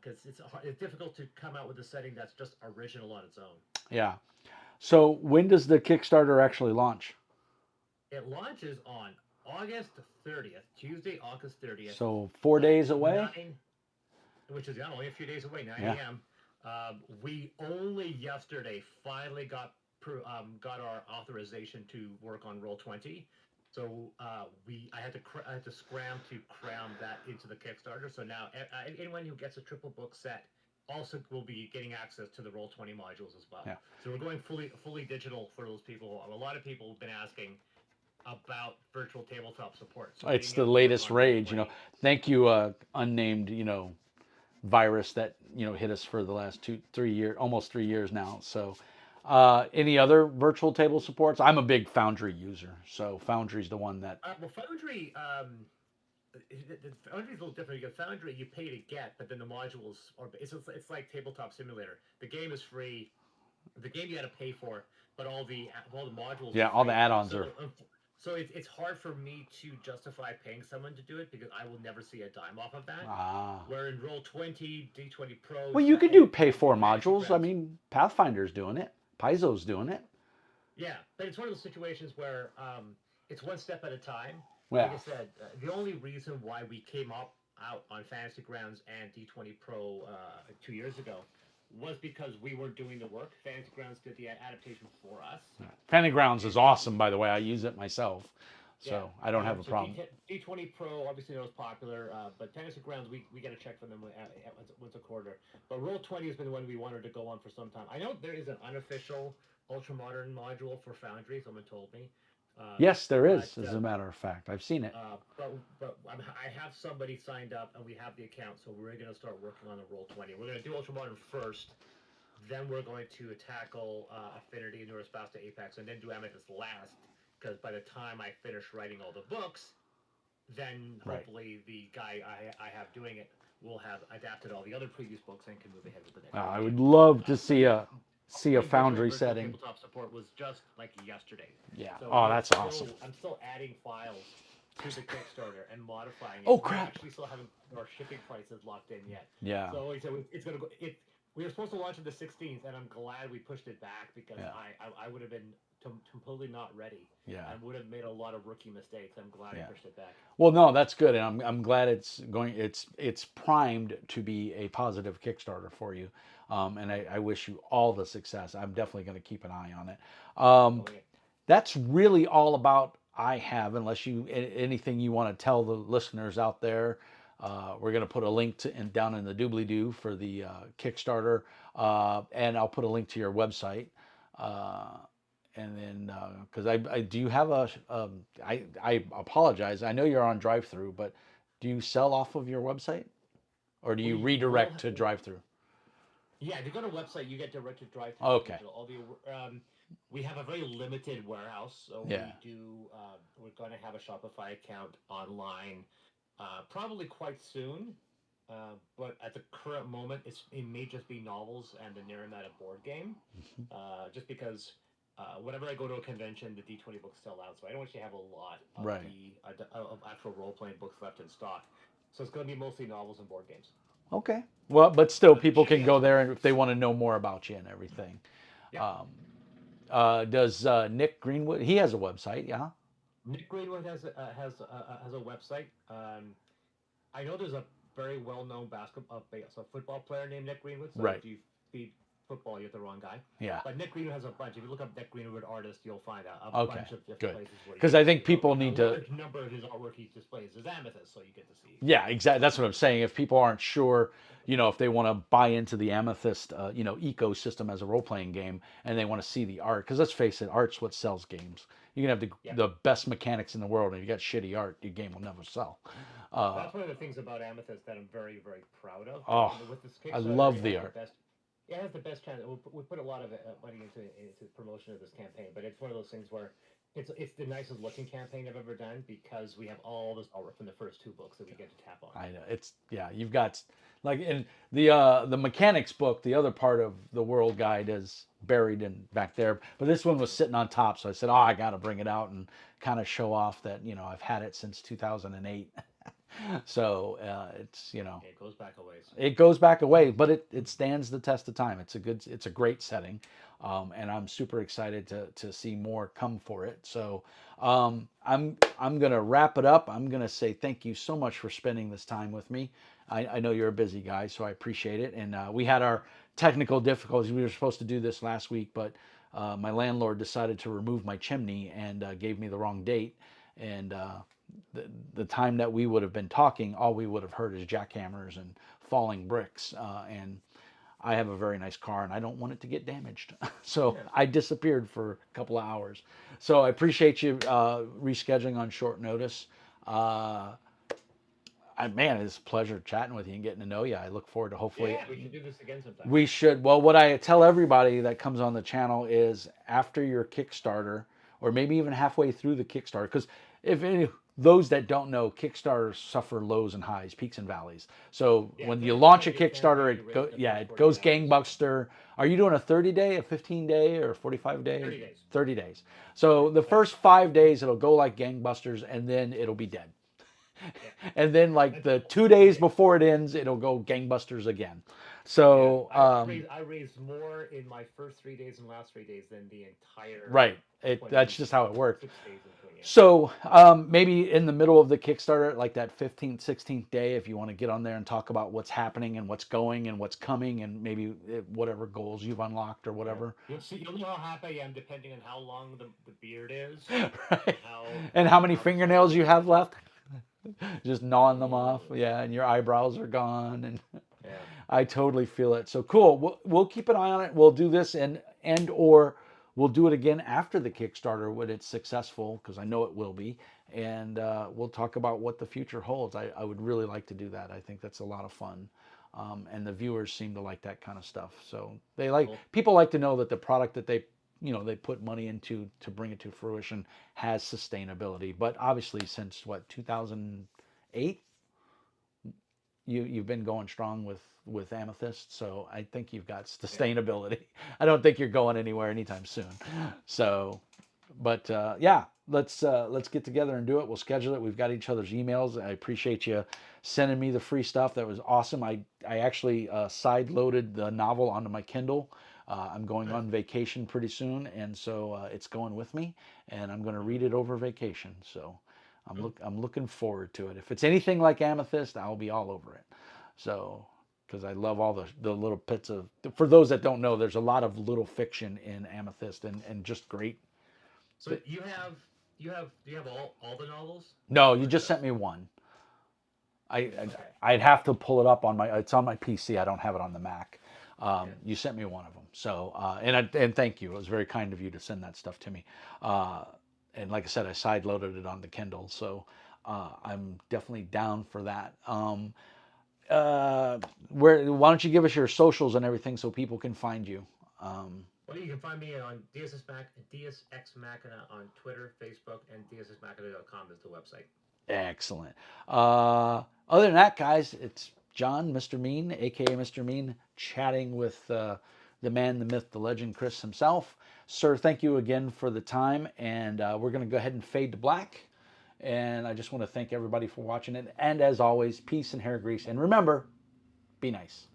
because it's difficult to come out with a setting that's just original on its own. Yeah. So when does the Kickstarter actually launch? It launches on August 30th, Tuesday, August 30th. So 4 days away? 9, which is only a few days away, 9 Yeah. a.m. We only yesterday finally got our authorization to work on Roll20. So I had to scram to cram that into the Kickstarter. So now anyone who gets a triple book set also will be getting access to the Roll20 modules as well. Yeah. So we're going fully digital for those people. A lot of people have been asking about virtual tabletop support. So It's being the able to work latest on rage, Roll20. Thank you, unnamed, virus that, hit us for the last 3 years, almost 3 years now. So, any other virtual table supports? I'm a big Foundry user, so Foundry's the one that. Well, Foundry, Foundry's a little different because Foundry you pay to get, but then the modules it's like Tabletop Simulator. The game is free. The game you got to pay for, but all the modules. Yeah, are all the free. add-ons So, are. so it's hard for me to justify paying someone to do it because I will never see a dime off of that. Ah. Where in Roll20, D20 Pro. Well, you could do pay for Fantasy modules. I Grounds. mean, Pathfinder's doing it. Paizo's doing it. Yeah, but it's one of those situations where it's one step at a time. Yeah. Like I said, the only reason why we came out on Fantasy Grounds and D20 Pro 2 years ago was because we weren't doing the work. Fantasy Grounds did the adaptation for us. Fantasy Grounds is awesome, by the way. I use it myself, so I don't have a problem. D20 Pro obviously was popular, but Fantasy Grounds we get a check from them once a quarter. But Roll20 has been the one we wanted to go on for some time. I know there is an unofficial ultramodern module for Foundry. Someone told me. Yes, there is, as a matter of fact. I've seen it. But I have somebody signed up and we have the account, so we're going to start working on the Roll20. We're going to do Ultramodern first, then we're going to tackle Affinity, Neurospasta, Apex, and then do Amethyst last, because by the time I finish writing all the books, then hopefully the guy I have doing it will have adapted all the other previous books and can move ahead with the next. I would love to see a Foundry setting. Tabletop support was just like yesterday. Yeah. So That's awesome. I'm still adding files to the Kickstarter and modifying it. Oh, crap. We actually still haven't our shipping prices locked in yet. Yeah. So it's gonna go. We were supposed to launch on the 16th, and I'm glad we pushed it back because I would have been completely not ready. Yeah. And would have made a lot of rookie mistakes. I'm glad I pushed it back. Well, no, that's good, and I'm glad it's primed to be a positive Kickstarter for you, and I wish you all the success. I'm definitely going to keep an eye on it. That's really all about I have, unless you anything you want to tell the listeners out there. We're going to put a link down in the doobly-doo for the Kickstarter, and I'll put a link to your website. And then, because I do you have I apologize. I know you're on drive-through, but do you sell off of your website, or do you redirect to drive-through? Yeah, if you go to a website, you get direct to drive-through. Okay. We have a very limited warehouse, so we're going to have a Shopify account online, probably quite soon. But at the current moment, it may just be novels and the near amount of board game, just because whenever I go to a convention, the D20 books sell out, so I don't actually have a lot of Right. the of actual role playing books left in stock. So it's going to be mostly novels and board games. Okay. Well, but still, But it people should can be go awesome. there and if they want to know more about you and everything. Yep. Um, does Nick Greenwood? He has a website, yeah. Nick Greenwood has a website. I know there's a very well known so football player named Nick Greenwood. So Right. if you feed football, you're the wrong guy. Yeah. But Nick Greenwood has a bunch. If you look up Nick Greenwood artist, you'll find a Okay. bunch of different Good. places where you Because get I to think see. people A need to. large number of his artwork he displays is amethyst, so you get to see. Yeah, exactly. That's what I'm saying. If people aren't sure, if they want to buy into the Amethyst, ecosystem as a role playing game, and they want to see the art, because let's face it, art's what sells games. You can have the Yeah. the best mechanics in the world, and if you got shitty art, your game will never sell. Uh, That's one of the things about Amethyst that I'm very, very proud of. oh, With this I Kickstarter, love it the has the art. best. It has the best chance. We put a lot of money into promotion of this campaign, but it's one of those things where it's the nicest looking campaign I've ever done because we have all this artwork from the first two books that we get to tap on. I know it's yeah. You've got like in the mechanics book, the other part of the world guide is buried in back there, but this one was sitting on top. So I said, oh, I got to bring it out and kind of show off that I've had it since 2008. So it's It goes back a ways. it goes back away, but it stands the test of time. It's a great setting, and I'm super excited to see more come for it. So I'm gonna wrap it up. I'm gonna say thank you so much for spending this time with me. I know you're a busy guy, so I appreciate it. And we had our technical difficulties. We were supposed to do this last week, but my landlord decided to remove my chimney and gave me the wrong date. And the time that we would have been talking, all we would have heard is jackhammers and falling bricks. And I have a very nice car and I don't want it to get damaged. So Yeah. I disappeared for a couple of hours. So I appreciate you rescheduling on short notice. Uh, man, it's a pleasure chatting with you and getting to know you. I look forward to hopefully Yeah, we should do this again sometime. we should. Well, what I tell everybody that comes on the channel is after your Kickstarter, or maybe even halfway through the Kickstarter, because if any those that don't know, Kickstarters suffer lows and highs, peaks and valleys. So Yeah, when you this has launch been a a good campaign Kickstarter, to raise the first it 40 goes pounds. gangbuster. Are you doing a 30-day, a 15-day, or 45-day? 30 days. 30 days. So the first 5 days it'll go like gangbusters, and then it'll be dead. Yeah. And then like the Until 2 days 3 days. before it ends, it'll go gangbusters again. Yeah, So I raised more in my first 3 days and last 3 days than the entire right. That's 20 just how it worked. 6 days in between. Yeah. So maybe in the middle of the Kickstarter, like that 15th, 16th day, if you want to get on there and talk about what's happening and what's going and what's coming and maybe whatever goals you've unlocked or Yeah. whatever. You'll see. You'll know how happy I am depending on how long the beard is and Right. how And how many how excited fingernails I you am. have left? Just gnawing them off. Mm, Yeah, and your eyebrows are gone. And yeah. I totally feel it. So cool. We'll keep an eye on it. We'll do this and or we'll do it again after the Kickstarter when it's successful because I know it will be. And we'll talk about what the future holds. I would really like to do that. I think that's a lot of fun. And the viewers seem to like that kind of stuff. So Cool. people like to know that the product that they put money into to bring it to fruition has sustainability. But obviously, since what 2008, you've been going strong with Amethyst, so I think you've got Yeah. sustainability. I don't think you're going anywhere anytime soon. So, but yeah, let's get together and do it. We'll schedule it. We've got each other's emails. I appreciate you sending me the free stuff. That was awesome. I actually side loaded the novel onto my Kindle. I'm going Nice. on vacation pretty soon, and so it's going with me, and I'm going to read it over vacation. So Cool. I'm looking forward to it. If it's anything like Amethyst, I'll be all over it. So because I love all the little bits of. For those that don't know, there's a lot of little fiction in Amethyst and just great. So do you have all the novels No, you or just just sent me one. okay? I'd have to pull it up on my. It's on my PC. I don't have it on the Mac. Yeah. You sent me one of them. So and thank you. It was very kind of you to send that stuff to me. Uh, and like I said, I side loaded it on the Kindle. So I'm definitely down for that. Uh, why don't you give us your socials and everything so people can find you? Um, Well, you can find me on DSX Machina on Twitter, Facebook, and DSXMachina.com is the website. Excellent. Other than that, guys, it's John, Mr. Mean, aka Mr. Mean, chatting with the man, the myth, the legend, Chris himself. Sir, thank you again for the time, and we're going to go ahead and fade to black. And I just want to thank everybody for watching it. And as always, peace and hair grease. And remember, be nice.